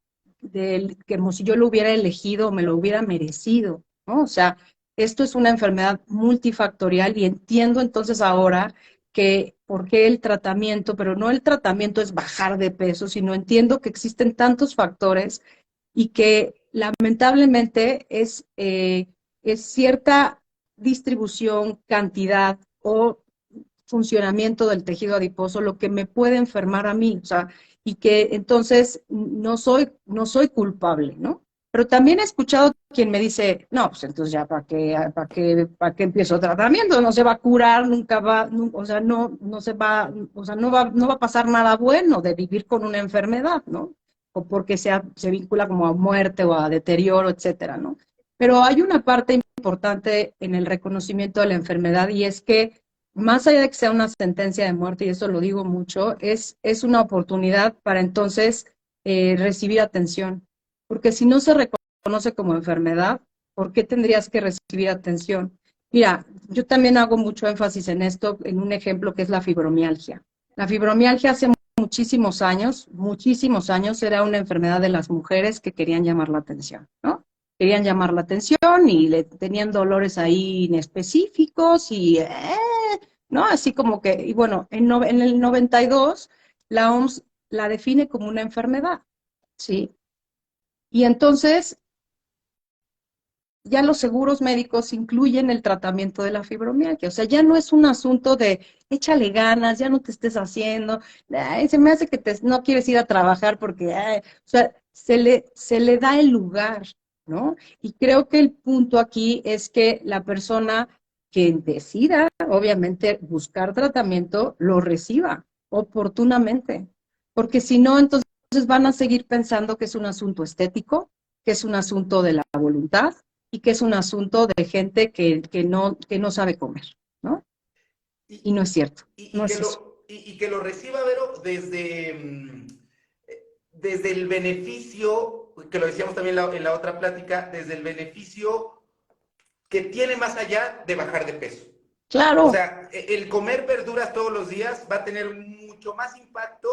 como si yo lo hubiera elegido, me lo hubiera merecido, ¿no? O sea, esto es una enfermedad multifactorial y entiendo entonces ahora que por qué el tratamiento, pero no el tratamiento es bajar de peso, sino entiendo que existen tantos factores y que lamentablemente es cierta distribución, cantidad o funcionamiento del tejido adiposo lo que me puede enfermar a mí, o sea, y que entonces no soy culpable, ¿no? Pero también he escuchado quien me dice, no, pues entonces ya para qué empiezo tratamiento, no se va a curar, nunca va, o sea, no se va, o sea, no va a pasar nada bueno de vivir con una enfermedad, ¿no? O porque se vincula como a muerte o a deterioro, etcétera, ¿no? Pero hay una parte importante en el reconocimiento de la enfermedad y es que más allá de que sea una sentencia de muerte, y eso lo digo mucho, es una oportunidad para entonces recibir atención. Porque si no se reconoce como enfermedad, ¿por qué tendrías que recibir atención? Mira, yo también hago mucho énfasis en esto, en un ejemplo que es la fibromialgia. La fibromialgia hace muchísimos años, era una enfermedad de las mujeres que querían llamar la atención, ¿no? Querían llamar la atención y tenían dolores ahí inespecíficos y ¿no? Así como que, y bueno, en el 92 la OMS la define como una enfermedad, ¿sí? Y entonces ya los seguros médicos incluyen el tratamiento de la fibromialgia, o sea, ya no es un asunto de échale ganas, ya no te estés haciendo, ay, se me hace que no quieres ir a trabajar porque, ay, o sea, se le da el lugar, ¿no? Y creo que el punto aquí es que la persona que decida, obviamente, buscar tratamiento, lo reciba oportunamente, porque si no, entonces van a seguir pensando que es un asunto estético, que es un asunto de la voluntad, y que es un asunto de gente que no sabe comer, ¿no? Y no es cierto, no es eso. Y que lo reciba, Vero, desde el beneficio, que lo decíamos también en la otra plática, desde el beneficio que tiene más allá de bajar de peso. O Claro, sea, el comer verduras todos los días va a tener mucho más impacto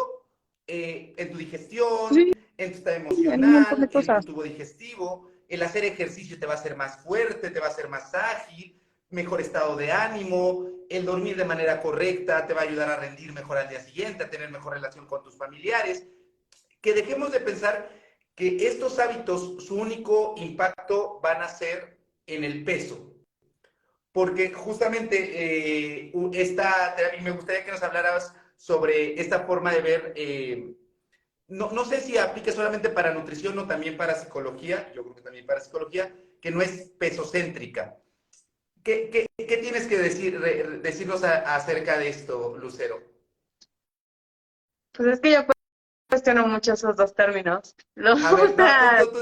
en tu digestión, sí, en tu estado en un montón de emocional, en tu cosas. tubo digestivo. El hacer ejercicio te va a hacer más fuerte, te va a hacer más ágil, mejor estado de ánimo. El dormir de manera correcta te va a ayudar a rendir mejor al día siguiente, a tener mejor relación con tus familiares. Que dejemos de pensar que estos hábitos, su único impacto van a ser en el peso. Porque justamente me gustaría que nos hablaras sobre esta forma de ver, no sé si aplica solamente para nutrición o también para psicología, yo creo que también para psicología, que no es pesocéntrica. ¿Qué tienes que decirnos acerca de esto, Lucero? Pues es que yo cuestiono mucho esos dos términos. A ver, O no, sea, no,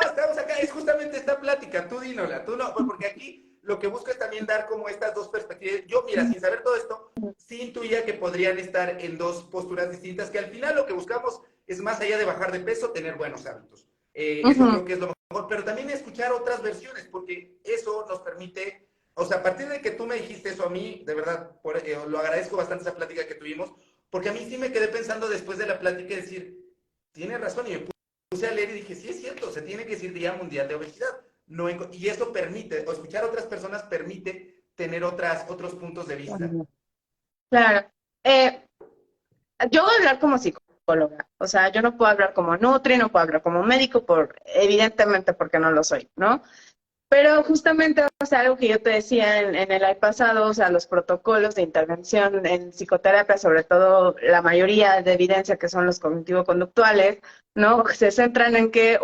estamos acá, es justamente esta plática, tú dínola, tú no, porque aquí lo que busco es también dar como estas dos perspectivas. Yo, mira, sin saber todo esto, sí intuía que podrían estar en dos posturas distintas, que al final lo que buscamos es más allá de bajar de peso, tener buenos hábitos. Eso Uh-huh. creo que es lo mejor, pero también escuchar otras versiones, porque eso nos permite, o sea, a partir de que tú me dijiste eso a mí, de verdad, lo agradezco bastante esa plática que tuvimos, porque a mí sí me quedé pensando después de la plática y decir, tiene razón, y me puse a leer y dije, sí es cierto, se tiene que decir Día Mundial de Obesidad, y eso permite, o escuchar a otras personas permite tener otros puntos de vista. Claro. Yo voy a hablar como psicóloga, o sea, yo no puedo hablar como nutri, no puedo hablar como médico, evidentemente porque no lo soy, ¿no? Pero justamente, o sea, algo que yo te decía en el live pasado, o sea, los protocolos de intervención en psicoterapia, sobre todo la mayoría de evidencia que son los cognitivo-conductuales, ¿no? Se centran en que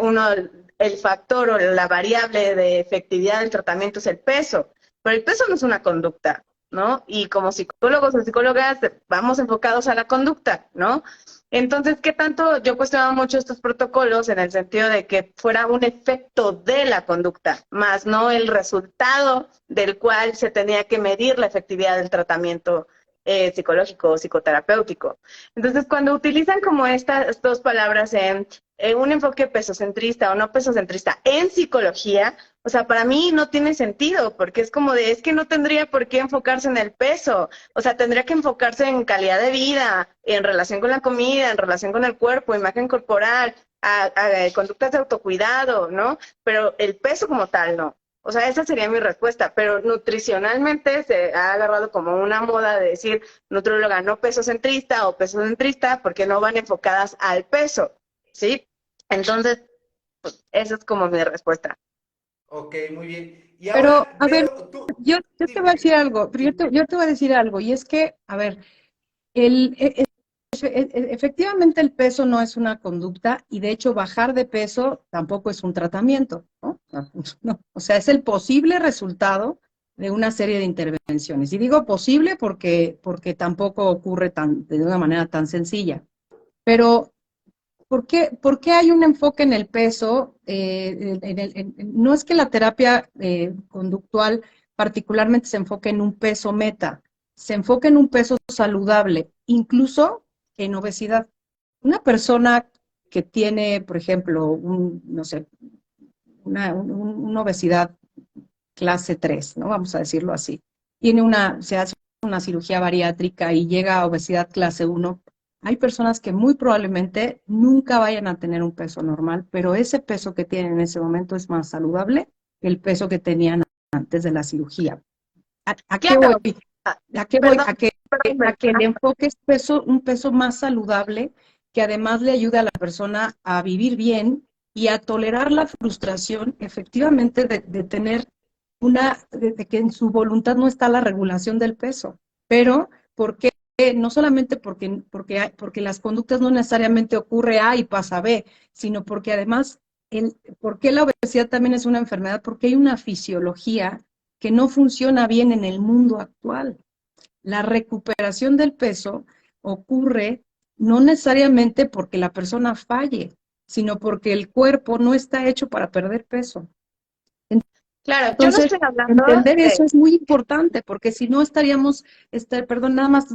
el factor o la variable de efectividad del tratamiento es el peso, pero el peso no es una conducta, ¿no? Y como psicólogos o psicólogas vamos enfocados a la conducta, ¿no? Entonces, ¿qué tanto? Yo cuestionaba mucho estos protocolos en el sentido de que fuera un efecto de la conducta, más no el resultado del cual se tenía que medir la efectividad del tratamiento psicológico o psicoterapéutico. Entonces, cuando utilizan como estas dos palabras en un enfoque pesocentrista o no pesocentrista en psicología, o sea, para mí no tiene sentido, porque es como es que no tendría por qué enfocarse en el peso, o sea, tendría que enfocarse en calidad de vida, en relación con la comida, en relación con el cuerpo, imagen corporal, a conductas de autocuidado, ¿no? Pero el peso como tal, no. O sea, esa sería mi respuesta, pero nutricionalmente se ha agarrado como una moda de decir nutrióloga no pesocentrista o pesocentrista porque no van enfocadas al peso, ¿sí? Entonces, pues, esa es como mi respuesta. Ok, muy bien. Y Pero, ahora, a ver, Vero, tú... yo te voy a decir algo, pero yo te voy a decir algo, y es que, a ver, el, e- efectivamente el peso no es una conducta, y de hecho bajar de peso tampoco es un tratamiento, ¿no? No, o sea, es el posible resultado de una serie de intervenciones. Y digo posible porque tampoco ocurre de una manera tan sencilla. Pero por qué hay un enfoque en el peso? No es que la terapia conductual particularmente se enfoque en un peso meta, se enfoca en un peso saludable, incluso en obesidad. Una persona que tiene, por ejemplo, no sé, una obesidad clase 3, ¿no? Vamos a decirlo así. Se hace una cirugía bariátrica y llega a obesidad clase 1. Hay personas que muy probablemente nunca vayan a tener un peso normal, pero ese peso que tienen en ese momento es más saludable que el peso que tenían antes de la cirugía. ¿A qué Claro. voy? ¿A qué voy? Perdón, A que el enfoque es un peso más saludable que además le ayuda a la persona a vivir bien y a tolerar la frustración efectivamente de tener de que en su voluntad no está la regulación del peso. Pero, ¿por qué? No solamente porque las conductas no necesariamente ocurre A y pasa B, sino porque además, ¿por qué la obesidad también es una enfermedad? Porque hay una fisiología que no funciona bien en el mundo actual. La recuperación del peso ocurre no necesariamente porque la persona falle, sino porque el cuerpo no está hecho para perder peso. Claro, yo no Entonces, estoy hablando entender de... eso es muy importante, porque si no estaríamos, perdón, nada más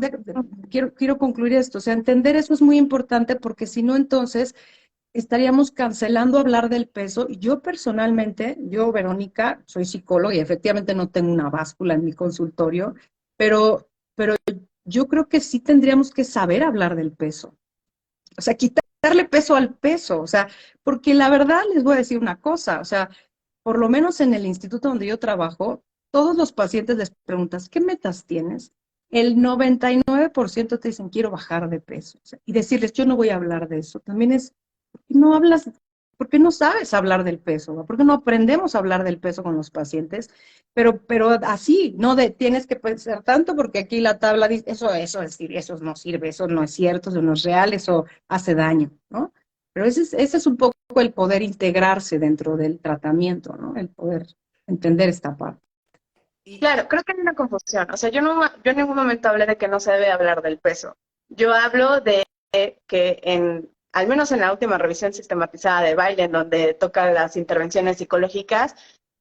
quiero concluir esto, o sea, entender eso es muy importante, porque si no, entonces estaríamos cancelando hablar del peso. Y yo personalmente, Verónica, soy psicóloga y efectivamente no tengo una báscula en mi consultorio, pero yo creo que sí tendríamos que saber hablar del peso. O sea, quitarle peso al peso, o sea, porque la verdad les voy a decir una cosa, o sea, por lo menos en el instituto donde yo trabajo, todos los pacientes les preguntas, ¿qué metas tienes? El 99% te dicen, quiero bajar de peso. O sea, y decirles, yo no voy a hablar de eso. También es, ¿por qué no hablas? ¿Por qué no sabes hablar del peso? ¿No? ¿Por qué no aprendemos a hablar del peso con los pacientes? Pero así, no tienes que pensar tanto porque aquí la tabla dice, eso es decir, eso no sirve, eso no es cierto, eso no es real, eso hace daño, ¿no? Pero ese es un poco el poder integrarse dentro del tratamiento, ¿no? El poder entender esta parte. Claro, creo que hay una confusión. O sea, yo en ningún momento hablé de que no se debe hablar del peso. Yo hablo de que al menos en la última revisión sistematizada de Baile, en donde toca las intervenciones psicológicas,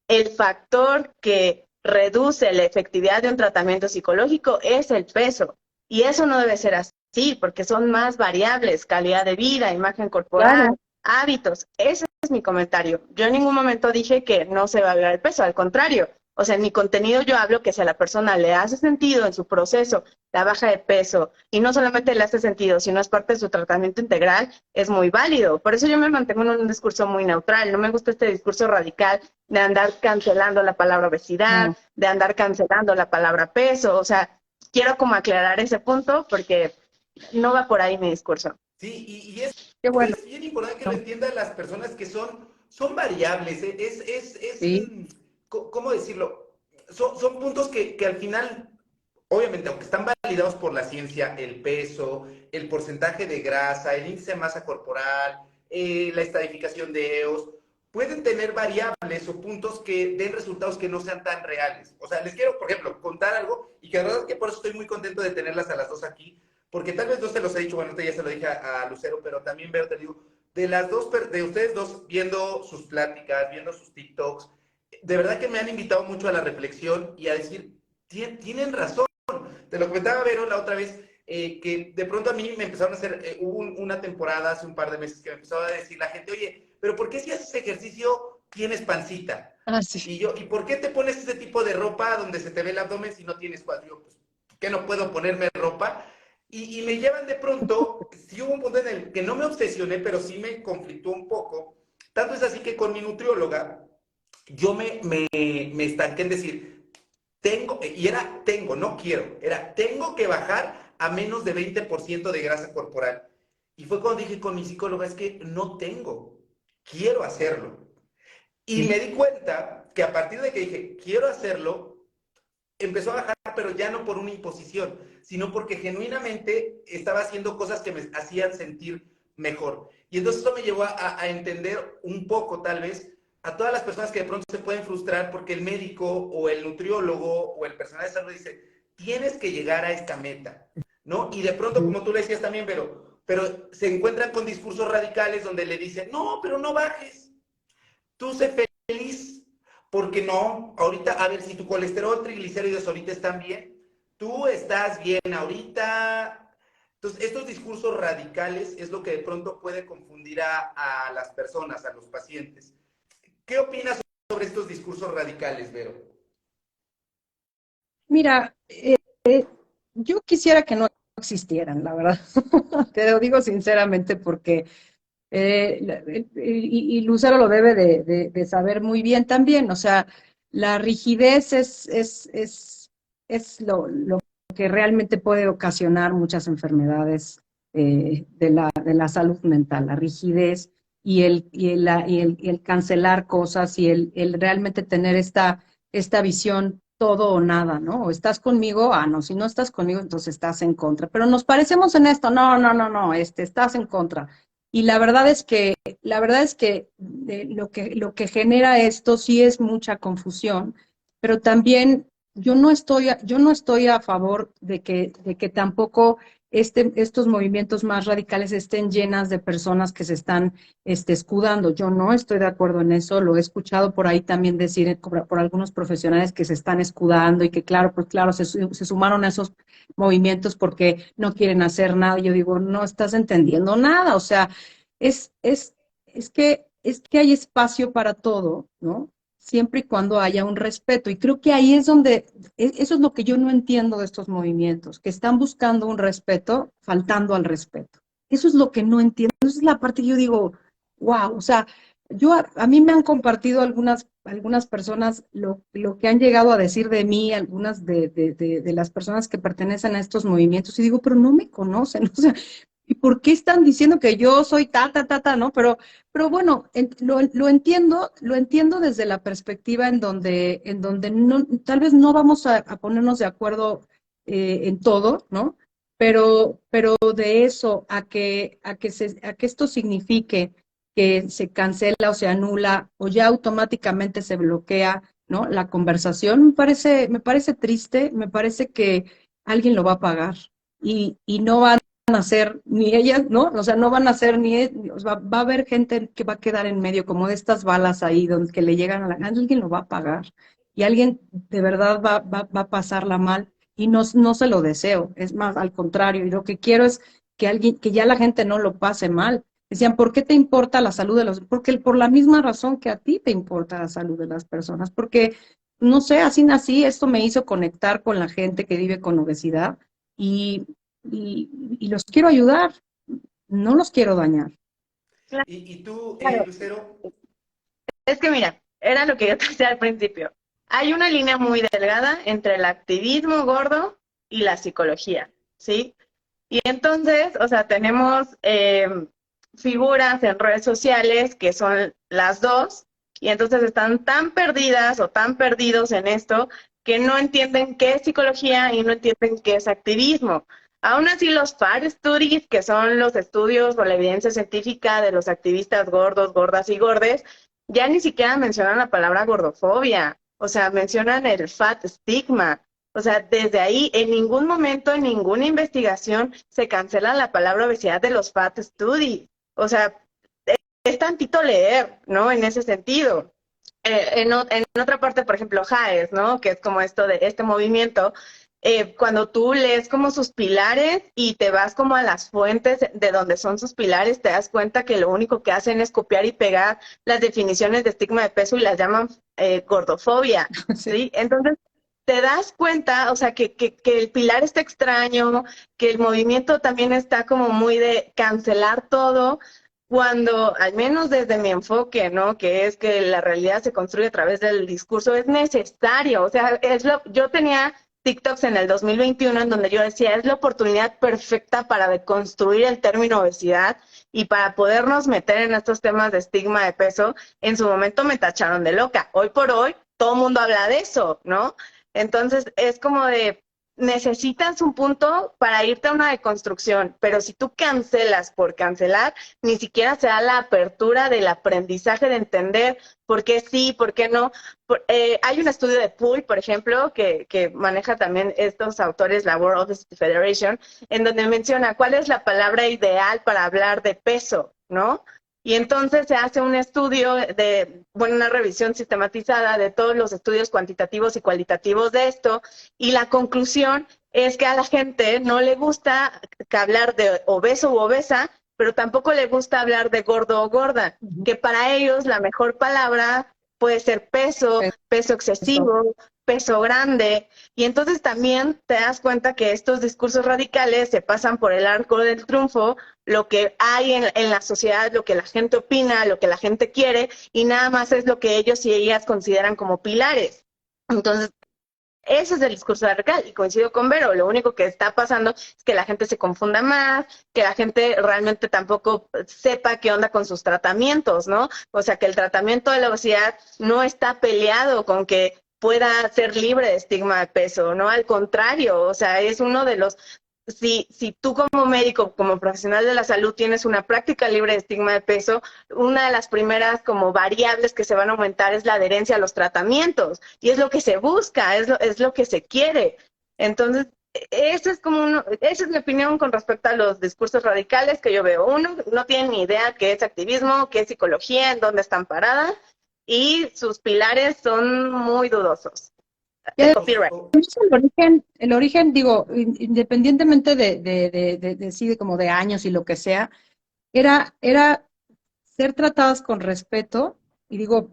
el factor que reduce la efectividad de un tratamiento psicológico es el peso. Y eso no debe ser así, porque son más variables, calidad de vida, imagen corporal, Claro. hábitos. Ese es mi comentario. Yo en ningún momento dije que no se va a hablar del peso, al contrario. O sea, en mi contenido yo hablo que si a la persona le hace sentido en su proceso la baja de peso, y no solamente le hace sentido, sino es parte de su tratamiento integral, es muy válido. Por eso yo me mantengo en un discurso muy neutral. No me gusta este discurso radical de andar cancelando la palabra obesidad, No. de andar cancelando la palabra peso. O sea, quiero como aclarar ese punto porque no va por ahí mi discurso. Sí, y es, Qué bueno. es bien importante que lo entiendan las personas que son variables, Sí. ¿cómo decirlo? Son puntos que al final, obviamente, aunque están validados por la ciencia, el peso, el porcentaje de grasa, el índice de masa corporal, la estadificación de EOS, pueden tener variables o puntos que den resultados que no sean tan reales. O sea, les quiero, por ejemplo, contar algo, y que la verdad es que por eso estoy muy contento de tenerlas a las dos aquí, porque tal vez no se los he dicho, bueno, ya se lo dije a Lucero, pero también veo, te digo, de ustedes dos, viendo sus pláticas, viendo sus TikToks, de verdad que me han invitado mucho a la reflexión y a decir, tienen razón. Te lo comentaba, Vero, la otra vez, que de pronto a mí me empezaron a hacer, hubo una temporada hace un par de meses que me empezaba a decir la gente, oye, pero ¿por qué si haces ejercicio tienes pancita? Ah, sí. Y yo, ¿y por qué te pones ese tipo de ropa donde se te ve el abdomen si no tienes cuadro? Pues, ¿qué no puedo ponerme ropa? Y me llevan de pronto, sí hubo un punto en el que no me obsesioné, pero sí me conflictó un poco. Tanto es así que con mi nutrióloga, yo me estanqué en decir, no quiero, tengo que bajar a menos de 20% de grasa corporal. Y fue cuando dije con mi psicóloga, es que no tengo, quiero hacerlo. Y me di cuenta que a partir de que dije, quiero hacerlo, empezó a bajar, pero ya no por una imposición, sino porque genuinamente estaba haciendo cosas que me hacían sentir mejor. Y entonces eso me llevó a entender un poco, tal vez, a todas las personas que de pronto se pueden frustrar porque el médico o el nutriólogo o el personal de salud dice, tienes que llegar a esta meta, ¿no? Y de pronto, como tú le decías también, pero se encuentran con discursos radicales donde le dicen, no, pero no bajes, tú sé feliz, porque no, ahorita, a ver, si tu colesterol, triglicéridos ahorita están bien, tú estás bien ahorita. Entonces, estos discursos radicales es lo que de pronto puede confundir a las personas, a los pacientes. ¿Qué opinas sobre estos discursos radicales, Vero? Mira, yo quisiera que no existieran, la verdad. Te lo digo sinceramente porque y Lucero lo debe de saber muy bien también. O sea, la rigidez es lo que realmente puede ocasionar muchas enfermedades de la salud mental, la rigidez y el cancelar cosas y el realmente tener esta visión todo o nada, ¿no? O estás conmigo, ah, no, si no estás conmigo, entonces estás en contra. Pero nos parecemos en esto, no, no, no, no, estás en contra. Y la verdad es que lo que genera esto sí es mucha confusión, pero también yo no estoy a favor de que tampoco estos movimientos más radicales estén llenas de personas que se están escudando. Yo no estoy de acuerdo en eso, lo he escuchado por ahí también decir por algunos profesionales que se están escudando y que claro, pues claro, se sumaron a esos movimientos porque no quieren hacer nada. Yo digo, no estás entendiendo nada. O sea, es, es, es que hay espacio para todo, ¿no? Siempre y cuando haya un respeto. Y creo que ahí es donde, eso es lo que yo no entiendo de estos movimientos, que están buscando un respeto, faltando al respeto. Eso es lo que no entiendo. Esa es la parte que yo digo, wow, o sea, a mí me han compartido algunas personas lo que han llegado a decir de mí, algunas de las personas que pertenecen a estos movimientos, y digo, pero no me conocen, o sea, ¿y por qué están diciendo que yo soy no? Pero bueno, lo entiendo desde la perspectiva en donde no, tal vez no vamos a ponernos de acuerdo en todo, ¿no? Pero de eso a que esto signifique que se cancela o se anula o ya automáticamente se bloquea, ¿no? La conversación me parece triste, me parece que alguien lo va a pagar y no van a ser ni ellas, ¿no? O sea, no van a ser o sea, va a haber gente que va a quedar en medio como de estas balas ahí donde que le llegan a alguien lo va a pagar y alguien de verdad va a pasarla mal y no se lo deseo, es más, al contrario, y lo que quiero es que ya la gente no lo pase mal. Decían, ¿por qué te importa la salud de los? Porque por la misma razón que a ti te importa la salud de las personas, porque no sé, así nací, esto me hizo conectar con la gente que vive con obesidad y, y los quiero ayudar, no los quiero dañar. ¿Y tú, Claro. Lucero? Es que mira, era lo que yo te decía al principio. Hay una línea muy delgada entre el activismo gordo y la psicología, ¿sí? Y entonces, o sea, tenemos figuras en redes sociales que son las dos, y entonces están tan perdidas o tan perdidos en esto que no entienden qué es psicología y no entienden qué es activismo. Aún así, los FAR Studies, que son los estudios o la evidencia científica de los activistas gordos, gordas y gordes, ya ni siquiera mencionan la palabra gordofobia, o sea, mencionan el fat stigma. O sea, desde ahí, en ningún momento, en ninguna investigación, se cancela la palabra obesidad de los fat studies. O sea, es tantito leer, ¿no? En ese sentido. En otra parte, por ejemplo, JAES, ¿no? Que es como esto de este movimiento, cuando tú lees como sus pilares y te vas como a las fuentes de donde son sus pilares, te das cuenta que lo único que hacen es copiar y pegar las definiciones de estigma de peso y las llaman gordofobia, ¿sí? Entonces, te das cuenta, o sea, que el pilar está extraño, que el movimiento también está como muy de cancelar todo, cuando, al menos desde mi enfoque, ¿no? Que es que la realidad se construye a través del discurso, es necesario. O sea, yo tenía TikToks en el 2021 en donde yo decía, es la oportunidad perfecta para deconstruir el término obesidad y para podernos meter en estos temas de estigma de peso. En su momento me tacharon de loca. Hoy por hoy, todo el mundo habla de eso, ¿no? Entonces, es como de, necesitas un punto para irte a una deconstrucción, pero si tú cancelas por cancelar, ni siquiera se da la apertura del aprendizaje de entender por qué sí, por qué no. Hay un estudio de Pool, por ejemplo, que maneja también estos autores, la World Obesity Federation, en donde menciona cuál es la palabra ideal para hablar de peso, ¿no? Y entonces se hace un estudio bueno, una revisión sistematizada de todos los estudios cuantitativos y cualitativos de esto, y la conclusión es que a la gente no le gusta hablar de obeso u obesa, pero tampoco le gusta hablar de gordo o gorda, que para ellos la mejor palabra puede ser peso, peso excesivo, peso grande, y entonces también te das cuenta que estos discursos radicales se pasan por el arco del triunfo, lo que hay en la sociedad, lo que la gente opina, lo que la gente quiere, y nada más es lo que ellos y ellas consideran como pilares. Entonces, ese es el discurso radical, y coincido con Vero, lo único que está pasando es que la gente se confunda más, que la gente realmente tampoco sepa qué onda con sus tratamientos, ¿no? O sea, que el tratamiento de la obesidad no está peleado con que pueda ser libre de estigma de peso, ¿no? Al contrario, o sea, es uno de los si tú como médico, como profesional de la salud, tienes una práctica libre de estigma de peso, una de las primeras como variables que se van a aumentar es la adherencia a los tratamientos, y es lo que se busca, es lo que se quiere. Entonces, eso es esa es mi opinión con respecto a los discursos radicales que yo veo. Uno, no tienen ni idea qué es activismo, qué es psicología, en dónde están paradas, y sus pilares son muy dudosos. Ya De de- copyright. el origen, digo, independientemente de sí, de como de años y lo que sea, era ser tratadas con respeto, y digo,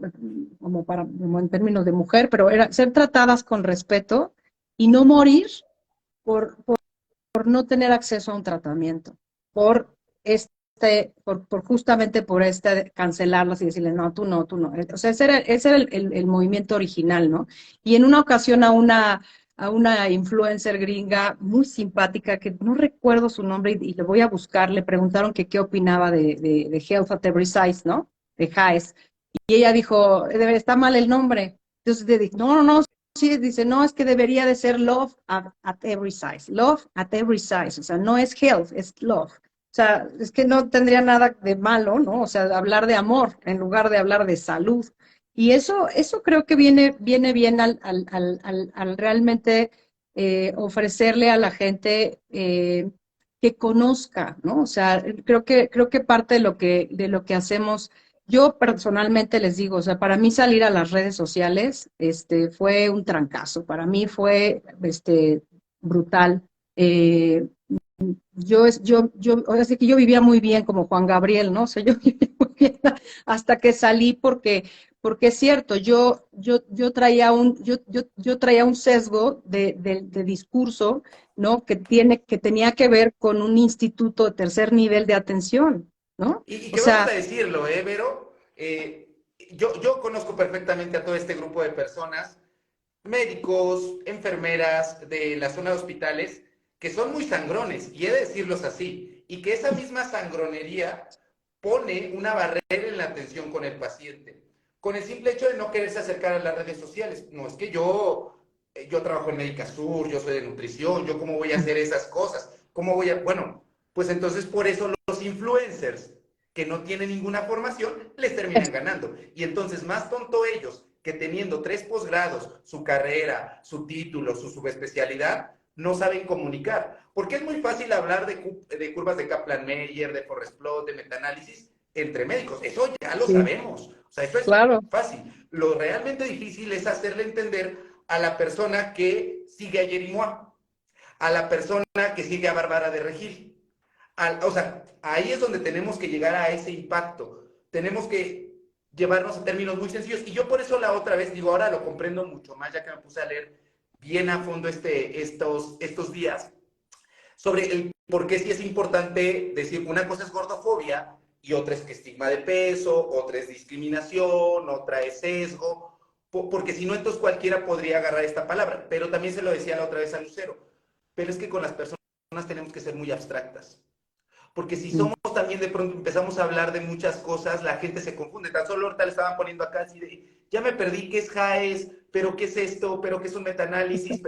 como en términos de mujer, pero era ser tratadas con respeto y no morir por no tener acceso a un tratamiento, por justamente por cancelarlas y decirle, no, tú no, tú no. O sea, ese era el movimiento original, ¿no? Y en una ocasión a una influencer gringa muy simpática, que no recuerdo su nombre y le voy a buscar, le preguntaron que qué opinaba de Health at Every Size, ¿no? De HAES. Y ella dijo, está mal el nombre. Entonces le dije, no, no, no, sí, dice, no, es que debería de ser love at every size, love at every size, o sea, no es health, es love. O sea, es que no tendría nada de malo, ¿no? O sea, hablar de amor en lugar de hablar de salud. Y eso creo que viene bien al realmente ofrecerle a la gente que conozca, ¿no? O sea, creo que parte de lo que hacemos. Yo personalmente les digo, o sea, para mí salir a las redes sociales, fue un trancazo, para mí fue, brutal. Eh, ahora sí que yo vivía muy bien como Juan Gabriel, ¿no? O sea, yo vivía muy bien hasta que salí porque es cierto, yo traía yo traía un sesgo de discurso, ¿no? Que tenía que ver con un instituto de tercer nivel de atención, ¿no? Y O que vamos sea, a decirlo, Vero, yo conozco perfectamente a todo este grupo de personas, médicos, enfermeras de la zona de hospitales, que son muy sangrones, y he de decirlos así, y que esa misma sangronería pone una barrera en la atención con el paciente, con el simple hecho de no quererse acercar a las redes sociales. No, es que yo trabajo en Médica Sur, yo soy de nutrición, yo cómo voy a hacer esas cosas, cómo voy a, bueno, pues entonces por eso los influencers que no tienen ninguna formación les terminan ganando. Y entonces más tonto ellos que teniendo 3 posgrados, su carrera, su título, su subespecialidad, no saben comunicar. Porque es muy fácil hablar de curvas de Kaplan-Meier, de Forest-Plot, de metaanálisis entre médicos. Eso ya lo sí, sabemos. O sea, eso es claro, fácil. Lo realmente difícil es hacerle entender a la persona que sigue a Yerimoa, a la persona que sigue a Bárbara de Regil. O sea, ahí es donde tenemos que llegar a ese impacto. Tenemos que llevarnos a términos muy sencillos. Y yo por eso la otra vez digo, ahora lo comprendo mucho más, ya que me puse a leer bien a fondo estos días, sobre el por qué sí es importante decir, una cosa es gordofobia y otra es estigma de peso, otra es discriminación, otra es sesgo, porque si no, entonces cualquiera podría agarrar esta palabra. Pero también se lo decía la otra vez a Lucero, pero es que con las personas tenemos que ser muy abstractas. Porque si somos también de pronto empezamos a hablar de muchas cosas, la gente se confunde. Tan solo ahorita le estaban poniendo acá así de, ya me perdí, ¿qué es JAES? ¿Pero qué es esto? ¿Pero qué es un metaanálisis?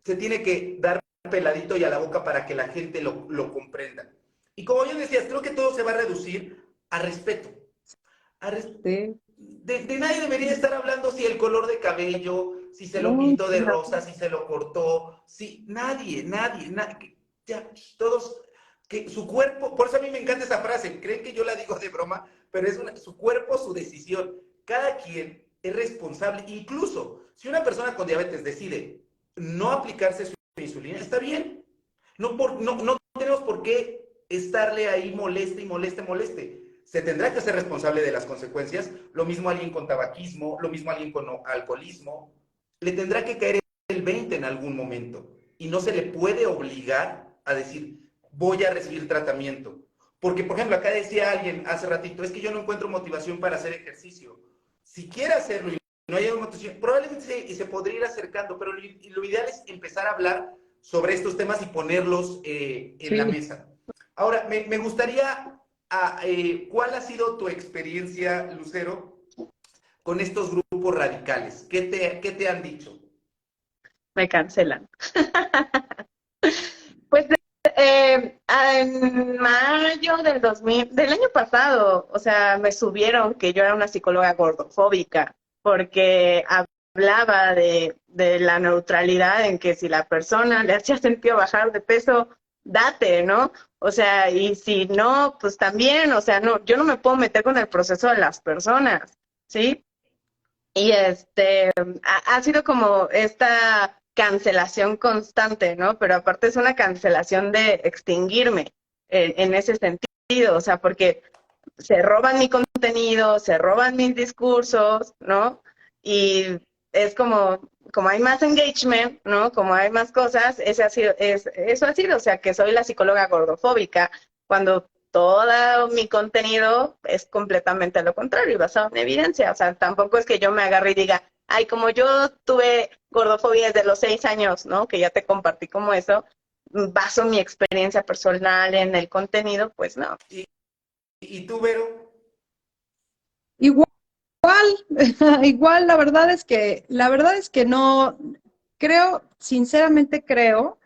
Se tiene que dar peladito y a la boca para que la gente lo comprenda. Y como yo decía, creo que todo se va a reducir a respeto. sí, De nadie debería estar hablando si el color de cabello, si se lo no, pintó de rosa, si se lo cortó, si nadie, ya, todos, que su cuerpo, por eso a mí me encanta esa frase, creen que yo la digo de broma, pero es su cuerpo, su decisión. Cada quien es responsable, incluso si una persona con diabetes decide no aplicarse su insulina, está bien. No tenemos por qué estarle ahí moleste y moleste. Se tendrá que ser responsable de las consecuencias. Lo mismo alguien con tabaquismo, lo mismo alguien con alcoholismo. Le tendrá que caer el 20 en algún momento. Y no se le puede obligar a decir, voy a recibir tratamiento. Porque, por ejemplo, acá decía alguien hace ratito, es que yo no encuentro motivación para hacer ejercicio. Si quiere hacerlo y no hay motivación, probablemente se podría ir acercando, pero lo ideal es empezar a hablar sobre estos temas y ponerlos en la sí. mesa. Ahora, me gustaría, ¿cuál ha sido tu experiencia, Lucero, con estos grupos radicales? ¿Qué te han dicho? Me cancelan. Pues en mayo del año pasado, o sea, me subieron que yo era una psicóloga gordofóbica, porque hablaba de la neutralidad en que si la persona le hacía sentido bajar de peso, date, ¿no? O sea, y si no, pues también, o sea, no, yo no me puedo meter con el proceso de las personas, ¿sí? Y ha sido como esta cancelación constante, ¿no? Pero aparte es una cancelación de extinguirme en ese sentido, o sea, porque se roban mi contenido, se roban mis discursos, ¿no? Y es como hay más engagement, ¿no? Como hay más cosas, eso ha sido, o sea, que soy la psicóloga gordofóbica, cuando todo mi contenido es completamente lo contrario y basado en evidencia. O sea, tampoco es que yo me agarre y diga, ay, como yo tuve gordofobia desde los 6 años, ¿no? Que ya te compartí como eso, baso mi experiencia personal en el contenido, pues no. ¿Y tú, Vero? Igual, igual, la verdad es que no, sinceramente creo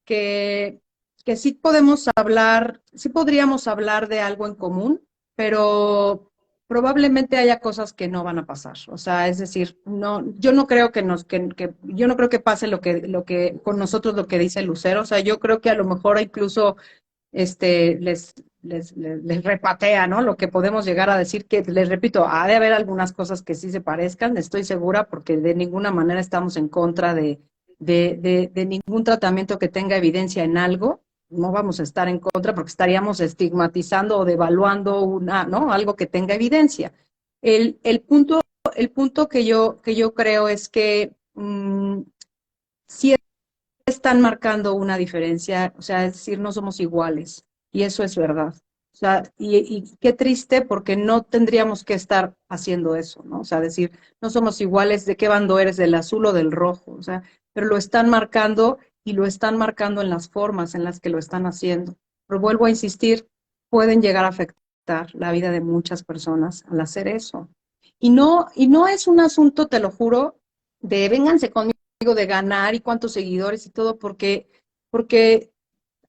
que, que sí podemos hablar, sí podríamos hablar de algo en común, pero probablemente haya cosas que no van a pasar. O sea, es decir, no, yo no creo yo no creo que pase lo que con nosotros lo que dice Lucero. O sea, yo creo que a lo mejor incluso les repatea, ¿no? Lo que podemos llegar a decir, que les repito, ha de haber algunas cosas que sí se parezcan, estoy segura, porque de ninguna manera estamos en contra de ningún tratamiento que tenga evidencia en algo, no vamos a estar en contra porque estaríamos estigmatizando o devaluando ¿no? Algo que tenga evidencia. El, el punto, el punto que yo creo es que sí están marcando una diferencia, o sea, es decir, no somos iguales, y eso es verdad. O sea, y qué triste porque no tendríamos que estar haciendo eso, ¿no? O sea, decir, no somos iguales, ¿de qué bando eres, del azul o del rojo? O sea, pero lo están marcando y lo están marcando en las formas en las que lo están haciendo. Pero vuelvo a insistir, pueden llegar a afectar la vida de muchas personas al hacer eso. Y no es un asunto, te lo juro, de vénganse conmigo, de ganar y cuántos seguidores y todo, porque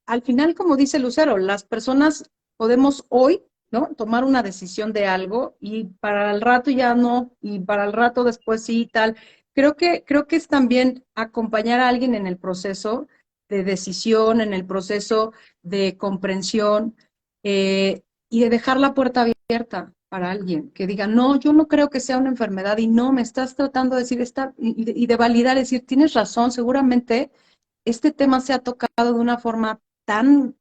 al final, como dice Lucero, las personas podemos hoy, ¿no? Tomar una decisión de algo y para el rato ya no, y para el rato después sí y tal. Creo que es también acompañar a alguien en el proceso de decisión, en el proceso de comprensión, y de dejar la puerta abierta para alguien que diga, no, yo no creo que sea una enfermedad y no, me estás tratando de decir, y de validar, decir, tienes razón, seguramente este tema se ha tocado de una forma tan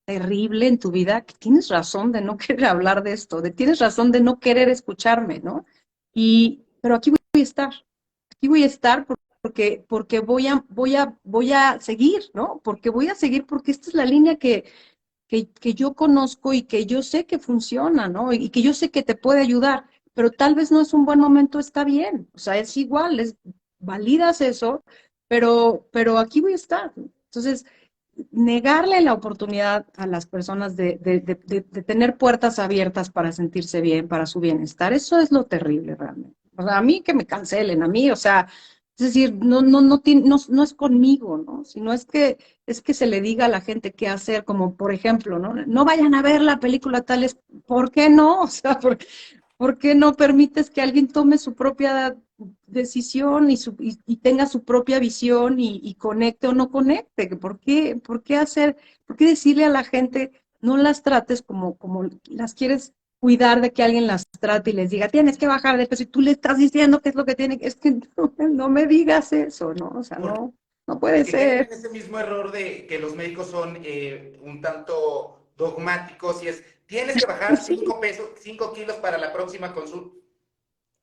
terrible en tu vida que tienes razón de no querer hablar de esto, tienes razón de no querer escucharme, ¿no? Pero aquí voy a estar porque voy a seguir, ¿no? Porque voy a seguir porque esta es la línea que yo conozco y que yo sé que funciona, ¿no? Y que yo sé que te puede ayudar, pero tal vez no es un buen momento, está bien, o sea, es igual, validas eso, pero aquí voy a estar. Entonces, negarle la oportunidad a las personas de tener puertas abiertas para sentirse bien, para su bienestar, eso es lo terrible realmente. O sea, a mí que me cancelen, a mí, o sea, es decir, no es conmigo, ¿no? Sino es que se le diga a la gente qué hacer, como por ejemplo, ¿no? No vayan a ver la película tales, ¿por qué no? O sea, ¿por qué no permites que alguien tome su propia decisión y tenga su propia visión y conecte o no conecte? Por qué decirle a la gente, no las trates como las quieres cuidar de que alguien las trate y les diga, tienes que bajar de peso y tú le estás diciendo qué es lo que tiene que, es que no me digas eso, ¿no? O sea, no puede Porque caen ser. en ese mismo error de que los médicos son un tanto dogmáticos y es, tienes que bajar 5 pesos, 5 kilos para la próxima consulta.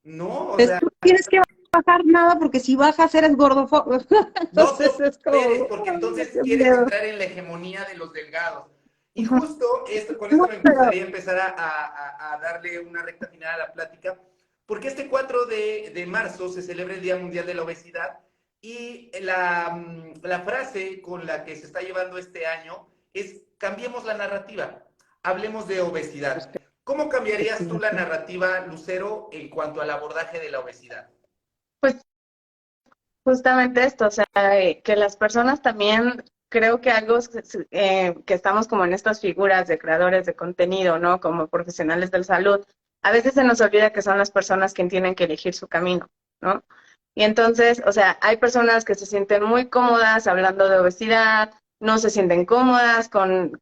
No, o sea, Tú tienes que bajar nada porque si bajas eres gordofóbico. no te Entonces es puedes, como, porque ay, entonces qué quieres miedo. entrar en la hegemonía de los delgados. Y Ujú. justo esto, con No, esto me pero gustaría empezar a darle una recta final a la plática, porque este 4 de marzo se celebra el Día Mundial de la Obesidad y la frase con la que se está llevando este año es cambiemos la narrativa, hablemos de obesidad. ¿Cómo cambiarías tú la narrativa, Lucero, en cuanto al abordaje de la obesidad? Pues justamente esto, o sea, que las personas también, creo que algo que estamos como en estas figuras de creadores de contenido, ¿no? Como profesionales de la salud, a veces se nos olvida que son las personas quienes tienen que elegir su camino, ¿no? Y entonces, o sea, hay personas que se sienten muy cómodas hablando de obesidad, no se sienten cómodas con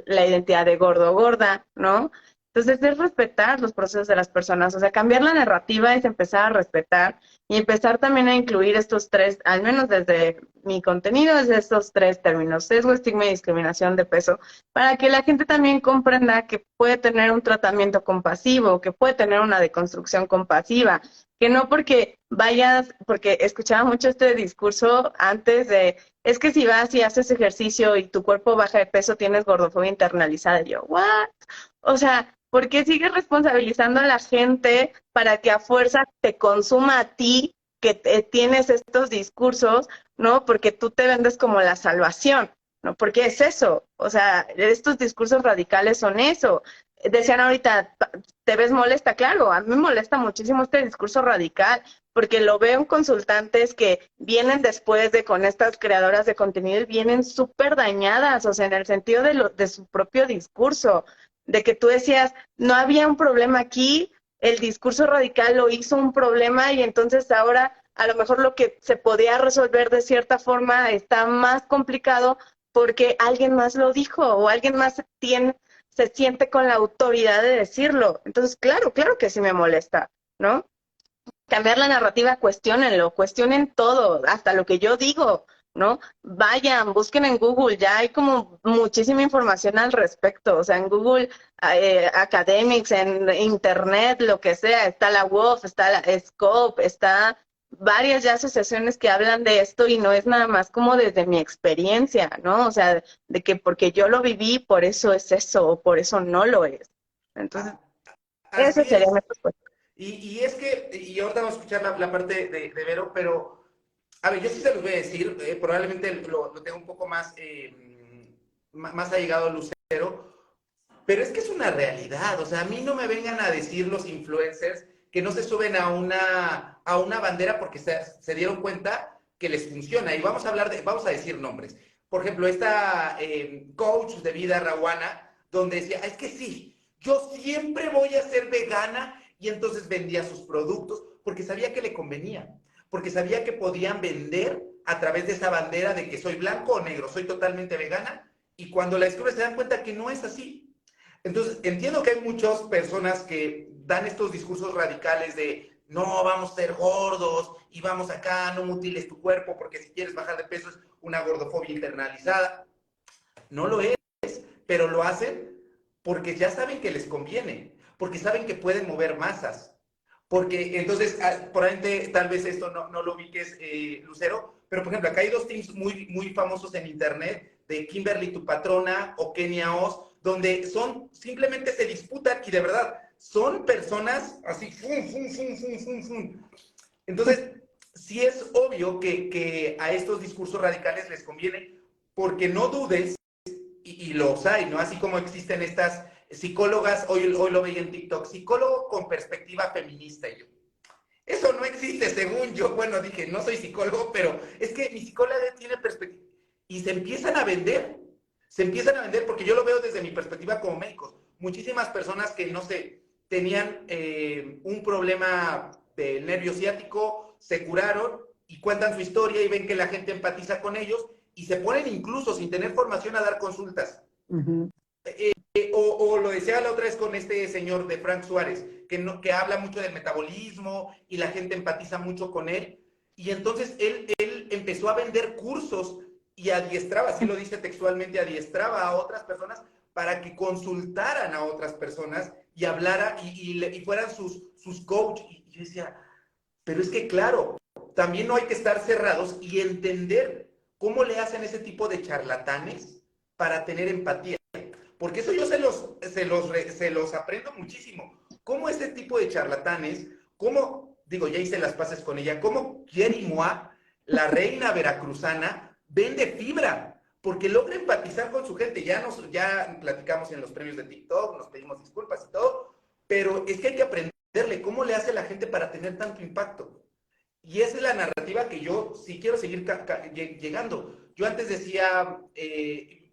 la identidad de gordo o gorda, ¿no? Entonces, es respetar los procesos de las personas, o sea, cambiar la narrativa es empezar a respetar y empezar también a incluir estos tres, al menos desde mi contenido, desde estos tres términos, sesgo, estigma y discriminación de peso, para que la gente también comprenda que puede tener un tratamiento compasivo, que puede tener una deconstrucción compasiva, que no porque vayas, porque escuchaba mucho este discurso antes de, es que si vas y haces ejercicio y tu cuerpo baja de peso, tienes gordofobia internalizada. Y yo, ¿what? O sea, ¿por qué sigues responsabilizando a la gente para que a fuerza te consuma a ti, que tienes estos discursos, ¿no? Porque tú te vendes como la salvación, ¿no? Porque es eso, o sea, estos discursos radicales son eso. Decían ahorita, ¿te ves molesta? Claro, a mí me molesta muchísimo este discurso radical, porque lo veo en consultantes que vienen después de con estas creadoras de contenido y vienen súper dañadas, o sea, en el sentido de su propio discurso, de que tú decías, no había un problema aquí, el discurso radical lo hizo un problema y entonces ahora a lo mejor lo que se podía resolver de cierta forma está más complicado porque alguien más lo dijo o alguien más se siente con la autoridad de decirlo. Entonces, claro que sí me molesta, ¿no? Cambiar la narrativa, cuestionenlo, cuestionen todo, hasta lo que yo digo. ¿no? Vayan, busquen en Google, ya hay como muchísima información al respecto, o sea, en Google Academics, en Internet, lo que sea, está la WOF, está la Scope, está varias ya asociaciones que hablan de esto y no es nada más como desde mi experiencia, ¿no? O sea, de que porque yo lo viví, por eso es eso, o por eso no lo es. Entonces, Ah, esa así sería mi es. respuesta. Y es que, y ahorita vamos a escuchar la parte de Vero, pero, a ver, yo sí se los voy a decir, probablemente lo tengo un poco más, más allegado a Lucero, pero es que es una realidad, o sea, a mí no me vengan a decir los influencers que no se suben a una bandera porque se dieron cuenta que les funciona. Y vamos a hablar vamos a decir nombres. Por ejemplo, esta coach de vida Rawana, donde decía, es que sí, yo siempre voy a ser vegana, y entonces vendía sus productos porque sabía que le convenía, porque sabía que podían vender a través de esa bandera de que soy blanco o negro, soy totalmente vegana, y cuando la descubres se dan cuenta que no es así. Entonces, entiendo que hay muchas personas que dan estos discursos radicales de no, vamos a ser gordos y vamos acá, no mutiles tu cuerpo porque si quieres bajar de peso es una gordofobia internalizada. No lo es, pero lo hacen porque ya saben que les conviene, porque saben que pueden mover masas. Porque entonces, probablemente tal vez esto no lo ubiques, Lucero, pero por ejemplo, acá hay dos teams muy famosos en internet, de Kimberly tu patrona o Kenia Oz, donde simplemente se disputan y de verdad son personas así, fum, fum, fum, fum, fum, fum. Entonces, sí es obvio que a estos discursos radicales les conviene, porque no dudes, y los hay, ¿no? Así como existen estas psicólogas, hoy lo veía en TikTok, psicólogo con perspectiva feminista. Y yo, eso no existe según yo. Bueno, dije, no soy psicólogo, pero es que mi psicóloga tiene perspectiva. Y se empiezan a vender porque yo lo veo desde mi perspectiva como médicos. Muchísimas personas que, no sé, tenían un problema del nervio ciático, se curaron y cuentan su historia y ven que la gente empatiza con ellos y se ponen incluso sin tener formación a dar consultas. Ujú. O lo decía la otra vez con este señor de Frank Suárez, que habla mucho del metabolismo y la gente empatiza mucho con él. Y entonces él empezó a vender cursos y adiestraba, así lo dice textualmente, adiestraba a otras personas para que consultaran a otras personas y hablara y fueran sus coach. Y yo decía, pero es que claro, también no hay que estar cerrados y entender cómo le hacen ese tipo de charlatanes para tener empatía. Porque eso yo se los aprendo muchísimo. Cómo este tipo de charlatanes, cómo, digo, ya hice las paces con ella, cómo Jenny Moa, la reina veracruzana, vende fibra, porque logra empatizar con su gente. Ya platicamos en los premios de TikTok, nos pedimos disculpas y todo, pero es que hay que aprenderle cómo le hace la gente para tener tanto impacto. Y esa es la narrativa que yo sí quiero seguir llegando. Yo antes decía,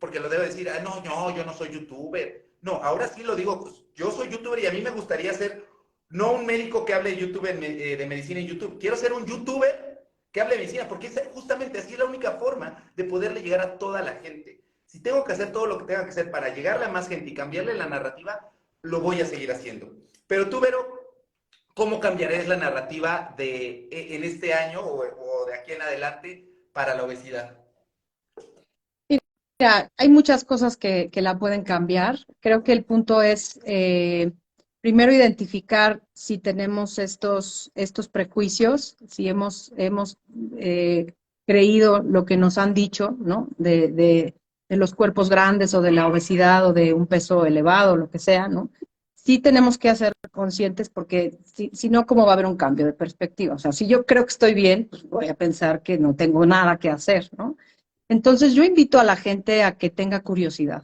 porque lo debo decir, no, yo no soy youtuber. No, ahora sí lo digo, pues, yo soy youtuber y a mí me gustaría ser, no un médico que hable de YouTube de medicina en YouTube, quiero ser un youtuber que hable de medicina, porque es justamente así es la única forma de poderle llegar a toda la gente. Si tengo que hacer todo lo que tenga que hacer para llegarle a más gente y cambiarle la narrativa, lo voy a seguir haciendo. Pero tú, Vero, ¿cómo cambiarás la narrativa en este año o de aquí en adelante para la obesidad? Mira, hay muchas cosas que la pueden cambiar. Creo que el punto es primero identificar si tenemos estos prejuicios, si hemos creído lo que nos han dicho, ¿no? De los cuerpos grandes o de la obesidad o de un peso elevado, lo que sea, ¿no? Sí tenemos que hacer conscientes porque si no, ¿cómo va a haber un cambio de perspectiva? O sea, si yo creo que estoy bien, pues voy a pensar que no tengo nada que hacer, ¿no? Entonces yo invito a la gente a que tenga curiosidad,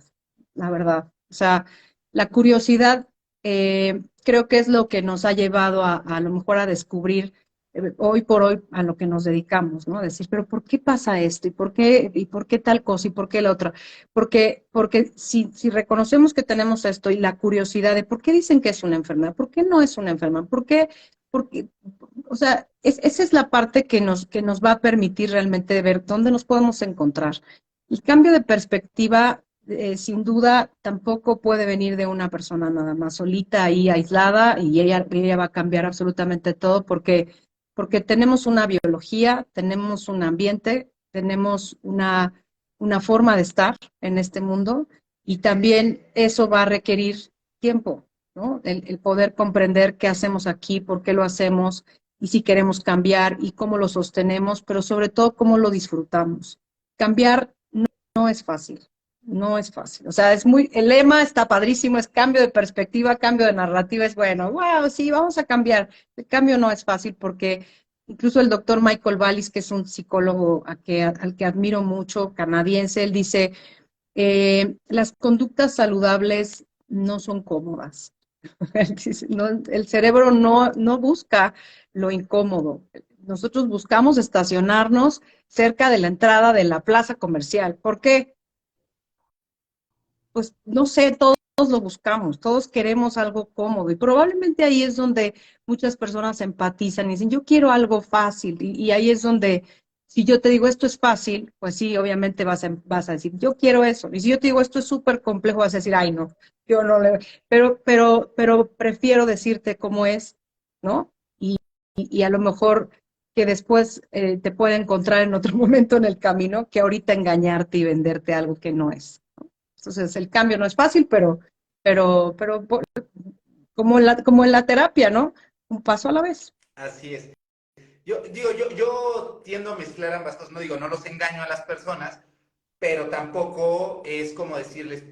la verdad. O sea, la curiosidad creo que es lo que nos ha llevado a lo mejor a descubrir hoy por hoy a lo que nos dedicamos, ¿no? Decir, pero ¿por qué pasa esto? Y por qué tal cosa? ¿Y por qué la otra? Porque si reconocemos que tenemos esto y la curiosidad de por qué dicen que es una enfermedad, por qué no es una enfermedad, porque, o sea, esa es la parte que nos va a permitir realmente ver dónde nos podemos encontrar. El cambio de perspectiva, sin duda, tampoco puede venir de una persona nada más solita ahí aislada y ella va a cambiar absolutamente todo porque tenemos una biología, tenemos un ambiente, tenemos una forma de estar en este mundo y también eso va a requerir tiempo, ¿no? El poder comprender qué hacemos aquí, por qué lo hacemos y si queremos cambiar y cómo lo sostenemos, pero sobre todo cómo lo disfrutamos. Cambiar no es fácil, no es fácil. O sea, el lema está padrísimo, es cambio de perspectiva, cambio de narrativa, es bueno, wow, sí, vamos a cambiar. El cambio no es fácil porque incluso el doctor Michael Ballis, que es un psicólogo al que admiro mucho, canadiense, él dice, las conductas saludables no son cómodas. El cerebro no busca lo incómodo. Nosotros buscamos estacionarnos cerca de la entrada de la plaza comercial. ¿Por qué? Pues no sé, todos lo buscamos, todos queremos algo cómodo y probablemente ahí es donde muchas personas empatizan y dicen, yo quiero algo fácil y ahí es donde, si yo te digo esto es fácil, pues sí, obviamente vas a decir, yo quiero eso. Y si yo te digo esto es súper complejo, vas a decir, ay no, yo no le, pero prefiero decirte cómo es, ¿no? Y a lo mejor que después te pueda encontrar en otro momento en el camino que ahorita engañarte y venderte algo que no es. Entonces, el cambio no es fácil, pero como en la terapia, ¿no? Un paso a la vez. Así es. Yo tiendo a mezclar ambas cosas, no digo, no los engaño a las personas, pero tampoco es como decirles,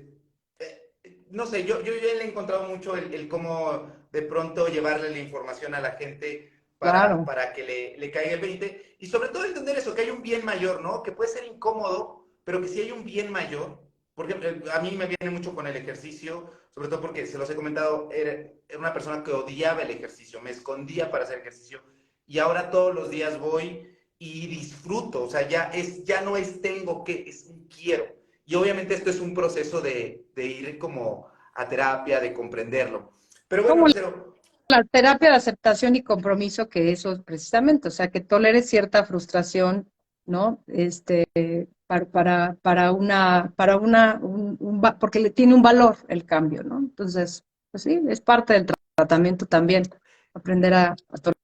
no sé, yo le he encontrado mucho el cómo de pronto llevarle la información a la gente Claro, para que le caiga el 20 y sobre todo entender eso, que hay un bien mayor, ¿no? Que puede ser incómodo, pero que si hay un bien mayor, porque a mí me viene mucho con el ejercicio, sobre todo porque se los he comentado, era una persona que odiaba el ejercicio, me escondía para hacer ejercicio y ahora todos los días voy y disfruto, o sea, ya no es tengo que, es un quiero. Y obviamente esto es un proceso de ir como a terapia, de comprenderlo. Pero bueno, como Lucero, la terapia de aceptación y compromiso, que eso es precisamente, o sea, que toleres cierta frustración, ¿no? Porque le tiene un valor el cambio, ¿no? Entonces, pues sí, es parte del tratamiento también, aprender a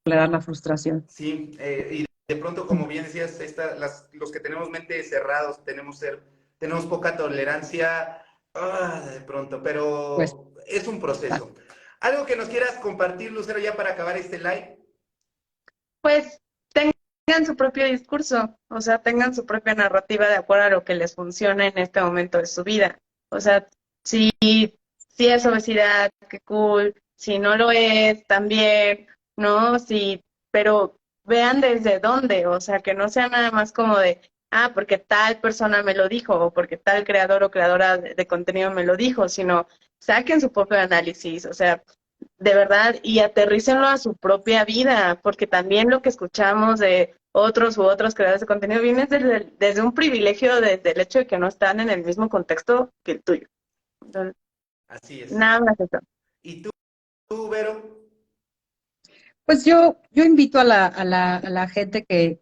tolerar la frustración. sí, y de pronto, como bien decías, los que tenemos mente cerrados, tenemos poca tolerancia, de pronto, Pues, pero es un proceso. ¿Algo que nos quieras compartir, Lucero, ya para acabar este live? Pues tengan su propio discurso, o sea, tengan su propia narrativa de acuerdo a lo que les funciona en este momento de su vida. O sea, si es obesidad, qué cool, si no lo es, también, ¿no? Sí, pero vean desde dónde, o sea, que no sea nada más como de, porque tal persona me lo dijo, o porque tal creador o creadora de contenido me lo dijo, sino saquen su propio análisis, o sea, de verdad, y aterrícenlo a su propia vida, porque también lo que escuchamos de otros u otros creadores de contenido viene desde un privilegio, desde el hecho de que no están en el mismo contexto que el tuyo. Entonces, Así es. nada más eso. ¿Y tú, Vero? Pues yo invito a la gente que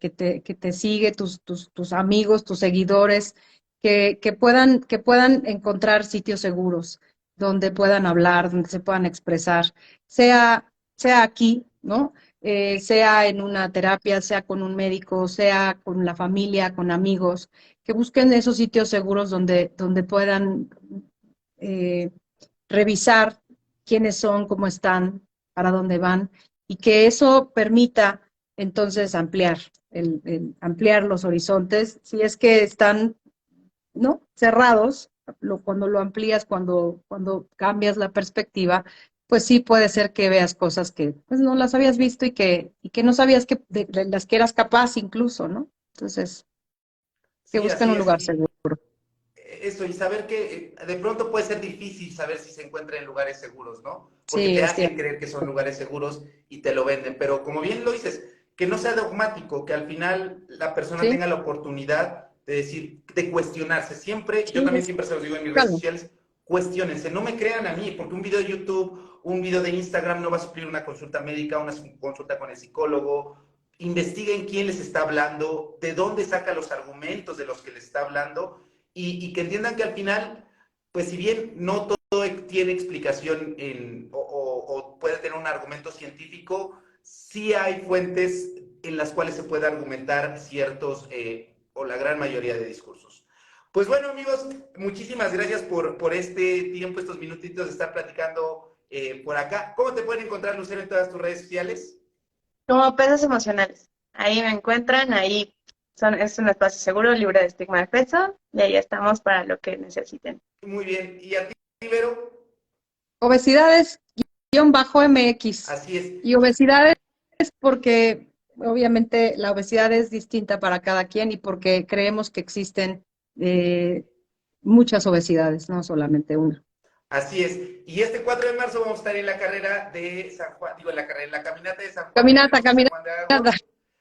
te sigue, tus amigos, tus seguidores, que puedan encontrar sitios seguros donde puedan hablar, donde se puedan expresar, sea aquí, ¿no? Sea en una terapia, sea con un médico, sea con la familia, con amigos, que busquen esos sitios seguros donde puedan eh, revisar quiénes son, cómo están, para dónde van y que eso permita entonces ampliar los horizontes. Si es que están, ¿no? cerrados, cuando lo amplías, cuando cambias la perspectiva, pues sí puede ser que veas cosas que pues, no las habías visto y que no sabías de las que eras capaz incluso, ¿no? Entonces, que Sí, busquen así un es. lugar seguro. Eso, y saber que de pronto puede ser difícil saber si se encuentra en lugares seguros, ¿no? Porque Sí, te es hacen cierto. creer que son lugares seguros y te lo venden. Pero como bien lo dices, que no sea dogmático, que al final la persona Sí, tenga la oportunidad de decir, de cuestionarse. Siempre, yo sí, también siempre se los digo en mis redes claro. sociales, cuestionense, no me crean a mí, porque un video de YouTube, un video de Instagram no va a suplir una consulta médica, una consulta con el psicólogo. Investiguen quién les está hablando, de dónde saca los argumentos de los que les está hablando y que entiendan que al final, pues si bien no todo tiene explicación o puede tener un argumento científico, sí hay fuentes en las cuales se puede argumentar ciertos o la gran mayoría de discursos. Pues bueno, amigos, muchísimas gracias por este tiempo, estos minutitos de estar platicando por acá. ¿Cómo te pueden encontrar, Lucero, en todas tus redes sociales? Como Pesas Emocionales. Ahí me encuentran, ahí es un espacio seguro, libre de estigma de peso, y ahí estamos para lo que necesiten. Muy bien. ¿Y a ti, Ibero? Obesidades-MX. Así es. Y obesidades porque obviamente la obesidad es distinta para cada quien y porque creemos que existen muchas obesidades, no solamente una. Así es. Y este 4 de marzo vamos a estar en la carrera de San Juan, digo, en la caminata de San Juan. Caminata. De Aragón,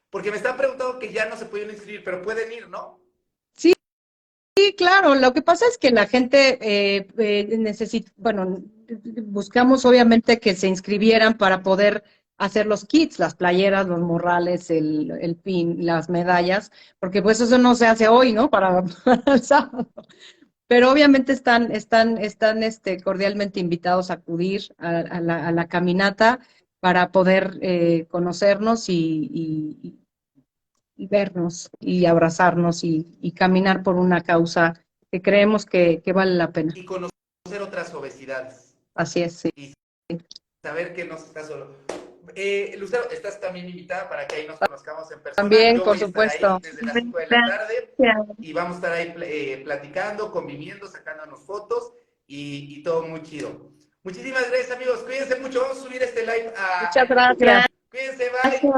porque me están preguntando que ya no se pueden inscribir, pero pueden ir, ¿no? Sí, claro. Lo que pasa es que la gente necesita, bueno, buscamos obviamente que se inscribieran para poder hacer los kits, las playeras, los morrales, el pin, las medallas, porque pues eso no se hace hoy, ¿no? Para el sábado. Pero obviamente están cordialmente invitados a acudir a la caminata para poder conocernos y vernos y abrazarnos y caminar por una causa que creemos que vale la pena. Y conocer otras obesidades. Así es, sí. Y saber que no se está solo. Lucero, estás también invitada para que ahí nos conozcamos en persona. También, Yo por voy a estar supuesto. ahí desde las 5 de la tarde y vamos a estar ahí platicando, conviviendo, sacándonos fotos y todo muy chido. Muchísimas gracias, amigos. Cuídense mucho. Vamos a subir este live a... Muchas gracias. Cuídense, bye. Gracias.